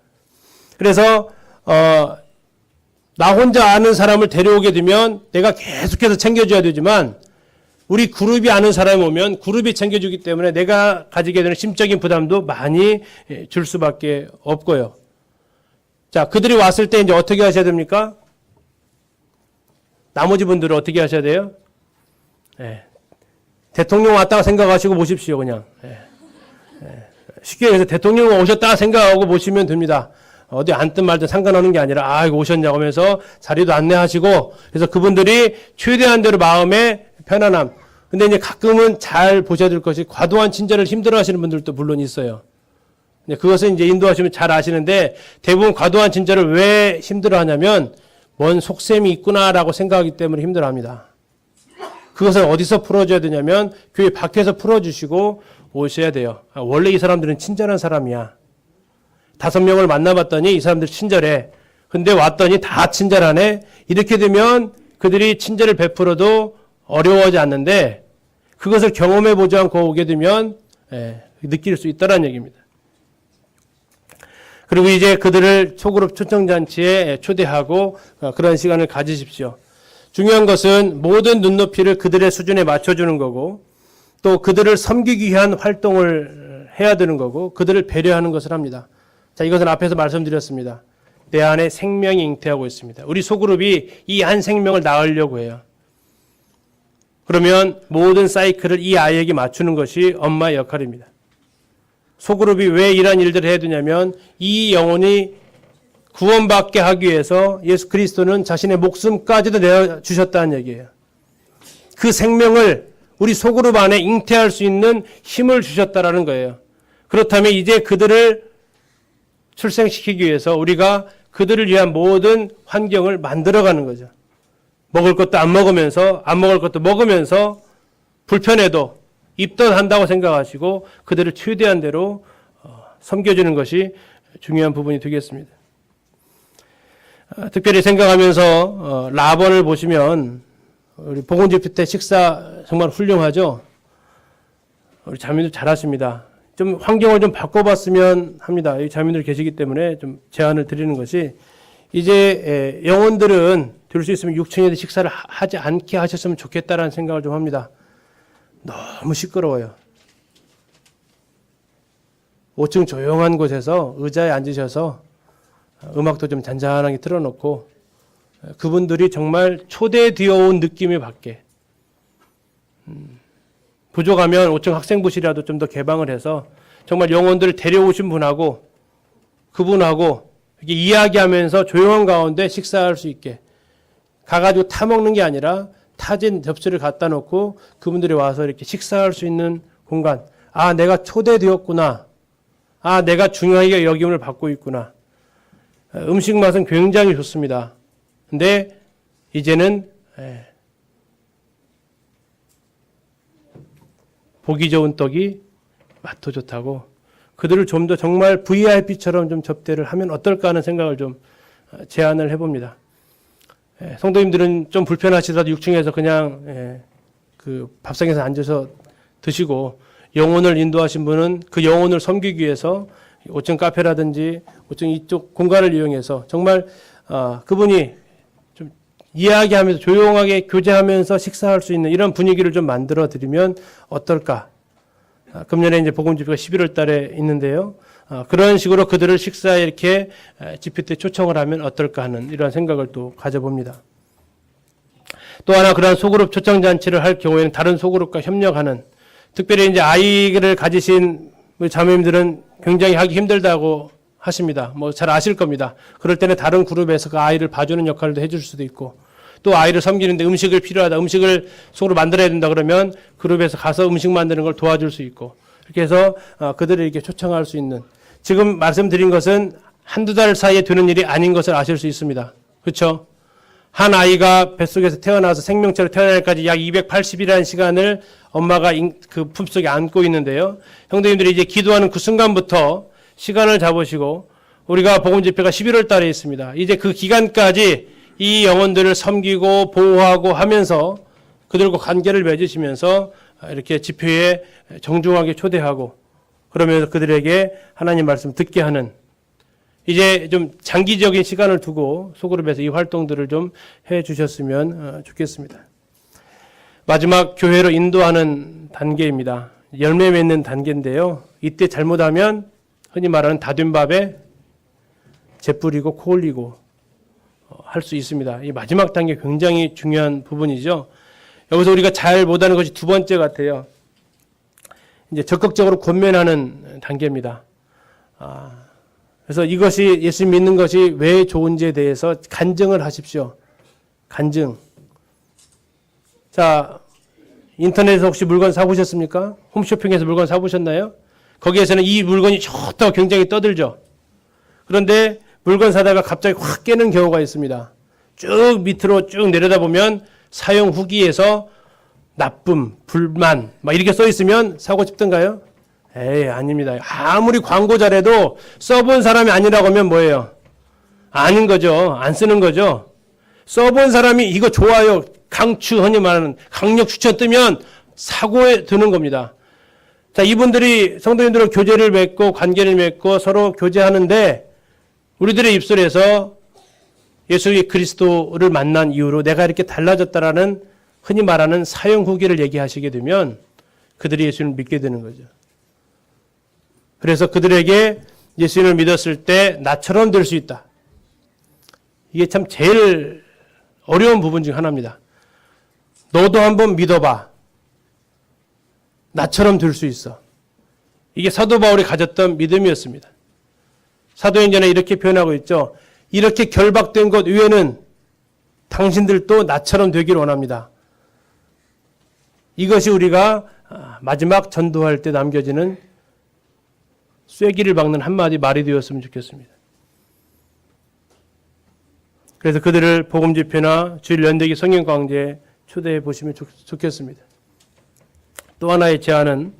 그래서 나 혼자 아는 사람을 데려오게 되면 내가 계속해서 챙겨줘야 되지만, 우리 그룹이 아는 사람이 오면 그룹이 챙겨주기 때문에 내가 가지게 되는 심적인 부담도 많이 줄 수밖에 없고요. 자, 그들이 왔을 때 이제 어떻게 하셔야 됩니까? 나머지 분들은 어떻게 하셔야 돼요? 대통령 왔다가 생각하시고 모십시오, 그냥. 쉽게 해서 대통령 오셨다 생각하고 모시면 됩니다. 어디 앉든 말든 상관없는 게 아니라, 이거 오셨냐고 하면서 자리도 안내하시고, 그래서 그분들이 최대한 대로 마음의 편안함. 근데 이제 가끔은 잘 보셔야 될 것이, 과도한 친절을 힘들어 하시는 분들도 물론 있어요. 그것은 이제 인도하시면 잘 아시는데, 대부분 과도한 친절을 왜 힘들어 하냐면, 뭔 속셈이 있구나라고 생각하기 때문에 힘들어 합니다. 그것을 어디서 풀어줘야 되냐면, 교회 밖에서 풀어주시고 오셔야 돼요. 원래 이 사람들은 친절한 사람이야. 5명을 만나봤더니 이 사람들 친절해. 근데 왔더니 다 친절하네. 이렇게 되면 그들이 친절을 베풀어도 어려워하지 않는데, 그것을 경험해 보지 않고 오게 되면 느낄 수 있다는 얘기입니다. 그리고 이제 그들을 소그룹 초청잔치에 초대하고 그런 시간을 가지십시오. 중요한 것은 모든 눈높이를 그들의 수준에 맞춰주는 거고, 또 그들을 섬기기 위한 활동을 해야 되는 거고, 그들을 배려하는 것을 합니다. 자, 이것은 앞에서 말씀드렸습니다. 내 안에 생명이 잉태하고 있습니다. 우리 소그룹이 이 한 생명을 낳으려고 해요. 그러면 모든 사이클을 이 아이에게 맞추는 것이 엄마의 역할입니다. 소그룹이 왜 이런 일들을 해야 되냐면, 이 영혼이 구원받게 하기 위해서 예수 그리스도는 자신의 목숨까지도 내어주셨다는 얘기예요. 그 생명을 우리 소그룹 안에 잉태할 수 있는 힘을 주셨다라는 거예요. 그렇다면 이제 그들을 출생시키기 위해서 우리가 그들을 위한 모든 환경을 만들어가는 거죠. 먹을 것도 안 먹으면서, 안 먹을 것도 먹으면서, 불편해도 입덧 한다고 생각하시고 그들을 최대한 대로 섬겨주는 것이 중요한 부분이 되겠습니다. 특별히 생각하면서 라본을 보시면, 우리 복음집회 때 식사 정말 훌륭하죠. 우리 자매들 잘하십니다. 좀 환경을 좀 바꿔봤으면 합니다. 이 자매들 계시기 때문에 좀 제안을 드리는 것이, 이제 영혼들은 될 수 있으면 6층에 식사를 하지 않게 하셨으면 좋겠다라는 생각을 좀 합니다. 너무 시끄러워요. 5층 조용한 곳에서 의자에 앉으셔서 음악도 좀 잔잔하게 틀어놓고, 그분들이 정말 초대되어 온 느낌을 받게, 부족하면 5층 학생부실이라도 좀 더 개방을 해서 정말 영혼들을 데려오신 분하고 그분하고 이렇게 이야기하면서 조용한 가운데 식사할 수 있게, 가가지고 타먹는 게 아니라 타진 접시를 갖다 놓고 그분들이 와서 이렇게 식사할 수 있는 공간, 아, 내가 초대되었구나. 아, 내가 중요하게 여김을 받고 있구나. 음식 맛은 굉장히 좋습니다. 근데 이제는 보기 좋은 떡이 맛도 좋다고 그들을 좀 더 정말 VIP처럼 좀 접대를 하면 어떨까 하는 생각을 좀 제안을 해봅니다. 성도님들은 좀 불편하시더라도 6층에서 그냥 그 밥상에서 앉아서 드시고 영혼을 인도하신 분은 그 영혼을 섬기기 위해서 5층 카페라든지 5층 이쪽 공간을 이용해서 정말 그분이 좀 이야기하면서 조용하게 교제하면서 식사할 수 있는 이런 분위기를 좀 만들어 드리면 어떨까? 금년에 이제 복음 집회가 11월 달에 있는데요. 그런 식으로 그들을 식사에 이렇게 집회 때 초청을 하면 어떨까 하는 이런 생각을 또 가져봅니다. 또 하나 그러한 소그룹 초청 잔치를 할 경우에는 다른 소그룹과 협력하는 특별히 이제 아이를 가지신 우리 자매님들은 굉장히 하기 힘들다고 하십니다. 뭐 잘 아실 겁니다. 그럴 때는 다른 그룹에서 그 아이를 봐주는 역할도 해줄 수도 있고 또 아이를 섬기는데 음식을 필요하다. 음식을 속으로 만들어야 된다 그러면 그룹에서 가서 음식 만드는 걸 도와줄 수 있고 이렇게 해서 그들을 이렇게 초청할 수 있는 지금 말씀드린 것은 한두 달 사이에 되는 일이 아닌 것을 아실 수 있습니다. 그렇죠? 한 아이가 뱃속에서 태어나서 생명체로 태어날까지 약 280일이라는 시간을 엄마가 그 품속에 안고 있는데요. 형제님들이 이제 기도하는 그 순간부터 시간을 잡으시고 우리가 복음 집회가 11월 달에 있습니다. 이제 그 기간까지 이 영혼들을 섬기고 보호하고 하면서 그들과 관계를 맺으시면서 이렇게 집회에 정중하게 초대하고 그러면서 그들에게 하나님 말씀 듣게 하는 이제 좀 장기적인 시간을 두고 소그룹에서 이 활동들을 좀 해 주셨으면 좋겠습니다. 마지막 교회로 인도하는 단계입니다. 열매 맺는 단계인데요. 이때 잘못하면 흔히 말하는 다된 밥에 재 뿌리고 코 올리고 할 수 있습니다. 이 마지막 단계 굉장히 중요한 부분이죠. 여기서 우리가 잘 못하는 것이 두 번째 같아요. 이제 적극적으로 권면하는 단계입니다. 그래서 이것이 예수 믿는 것이 왜 좋은지에 대해서 간증을 하십시오. 간증. 자, 인터넷에서 혹시 물건 사보셨습니까? 홈쇼핑에서 물건 사보셨나요? 거기에서는 이 물건이 좋다고 굉장히 떠들죠. 그런데 물건 사다가 갑자기 확 깨는 경우가 있습니다. 쭉 밑으로 쭉 내려다보면 사용 후기에서 나쁨, 불만 막 이렇게 써 있으면 사고 싶던가요? 에이, 아닙니다. 아무리 광고 잘해도 써본 사람이 아니라고 하면 뭐예요? 아닌 거죠. 안 쓰는 거죠. 써본 사람이 이거 좋아요. 강추, 흔히 말하는 강력 추천 뜨면 사고에 드는 겁니다. 자, 이분들이 성도님들과 교제를 맺고 관계를 맺고 서로 교제하는데 우리들의 입술에서 예수 그리스도를 만난 이후로 내가 이렇게 달라졌다라는 흔히 말하는 사용 후기를 얘기하시게 되면 그들이 예수님을 믿게 되는 거죠. 그래서 그들에게 예수님을 믿었을 때 나처럼 될 수 있다. 이게 참 제일 어려운 부분 중 하나입니다. 너도 한번 믿어봐. 나처럼 될 수 있어. 이게 사도 바울이 가졌던 믿음이었습니다. 사도행전에 이렇게 표현하고 있죠. 이렇게 결박된 것 위에는 당신들도 나처럼 되기를 원합니다. 이것이 우리가 마지막 전도할 때 남겨지는 쐐기를 박는 한마디 말이 되었으면 좋겠습니다. 그래서 그들을 복음 집회나 주일 연대기 성경 강좌에 초대해 보시면 좋겠습니다. 또 하나의 제안은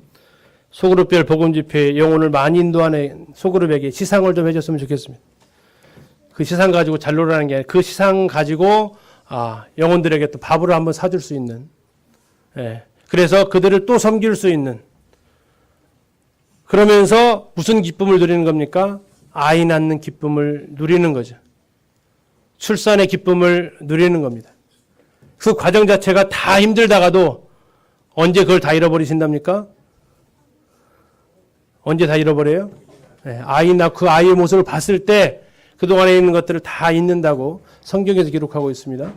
소그룹별 복음 집회 영혼을 많이 인도하는 소그룹에게 시상을 좀 해줬으면 좋겠습니다. 그 시상 가지고 잘 놀라는 게 아니라 그 시상 가지고 영혼들에게 또 밥을 한번 사줄 수 있는 그래서 그들을 또 섬길 수 있는 그러면서 무슨 기쁨을 누리는 겁니까? 아이 낳는 기쁨을 누리는 거죠. 출산의 기쁨을 누리는 겁니다. 그 과정 자체가 다 힘들다가도 언제 그걸 다 잃어버리신답니까? 언제 다 잃어버려요? 아이 낳고 그 아이의 모습을 봤을 때 그동안에 있는 것들을 다 잊는다고 성경에서 기록하고 있습니다.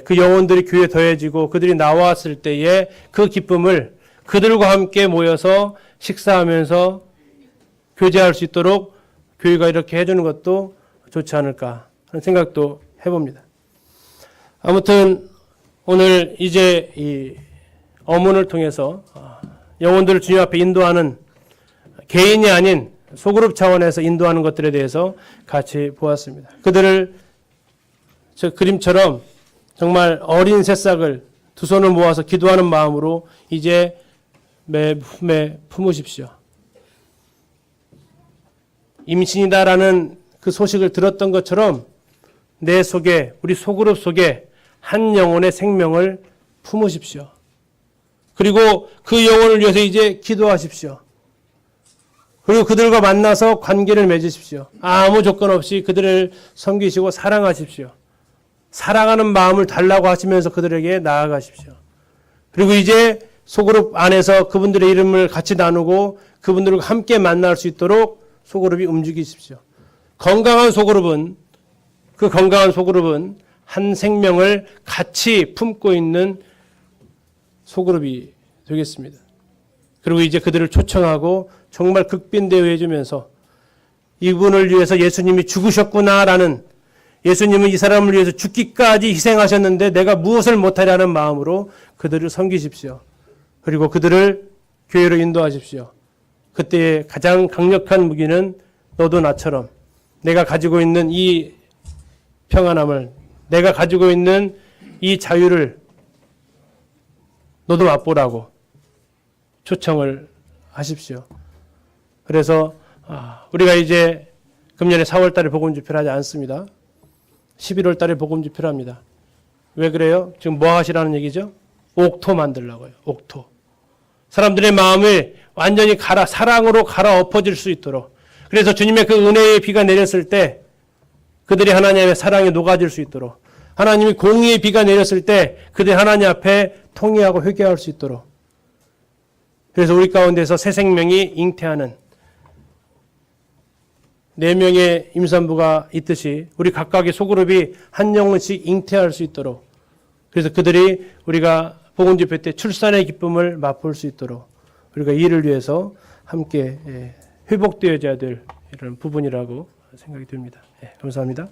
그 영혼들이 교회에 더해지고 그들이 나왔을 때에 그 기쁨을 그들과 함께 모여서 식사하면서 교제할 수 있도록 교회가 이렇게 해주는 것도 좋지 않을까 하는 생각도 해봅니다. 아무튼 오늘 이제 이 어문을 통해서 영혼들을 주님 앞에 인도하는 개인이 아닌 소그룹 차원에서 인도하는 것들에 대해서 같이 보았습니다. 그들을 저 그림처럼 정말 어린 새싹을 두 손을 모아서 기도하는 마음으로 이제 매 품에 품으십시오. 임신이다라는 그 소식을 들었던 것처럼 내 속에, 우리 소그룹 속에 한 영혼의 생명을 품으십시오. 그리고 그 영혼을 위해서 이제 기도하십시오. 그리고 그들과 만나서 관계를 맺으십시오. 아무 조건 없이 그들을 섬기시고 사랑하십시오. 사랑하는 마음을 달라고 하시면서 그들에게 나아가십시오. 그리고 이제 소그룹 안에서 그분들의 이름을 같이 나누고 그분들과 함께 만날 수 있도록 소그룹이 움직이십시오. 건강한 소그룹은 한 생명을 같이 품고 있는 소그룹이 되겠습니다. 그리고 이제 그들을 초청하고 정말 극빈대회 해주면서 이분을 위해서 예수님이 죽으셨구나라는, 예수님은 이 사람을 위해서 죽기까지 희생하셨는데 내가 무엇을 못하려는 마음으로 그들을 섬기십시오. 그리고 그들을 교회로 인도하십시오. 그때의 가장 강력한 무기는 너도 나처럼 내가 가지고 있는 이 평안함을, 내가 가지고 있는 이 자유를 너도 맛보라고 초청을 하십시오. 그래서 우리가 이제 금년에 4월 달에 복음 집회를 하지 않습니다. 11월 달에 복음 집회를 합니다. 왜 그래요? 지금 뭐 하시라는 얘기죠? 옥토 만들려고요. 옥토. 사람들의 마음을 완전히 사랑으로 갈아엎어질 수 있도록. 그래서 주님의 그 은혜의 비가 내렸을 때 그들이 하나님의 사랑에 녹아질 수 있도록, 하나님이 공의의 비가 내렸을 때 그들이 하나님 앞에 통회하고 회개할 수 있도록. 그래서 우리 가운데서 새 생명이 잉태하는 4명의 임산부가 있듯이 우리 각각의 소그룹이 한 영혼씩 잉태할 수 있도록, 그래서 그들이 우리가 복음 집회 때 출산의 기쁨을 맛볼 수 있도록 우리가 이를 위해서 함께 회복되어져야 될 이런 부분이라고 생각이 듭니다. 감사합니다.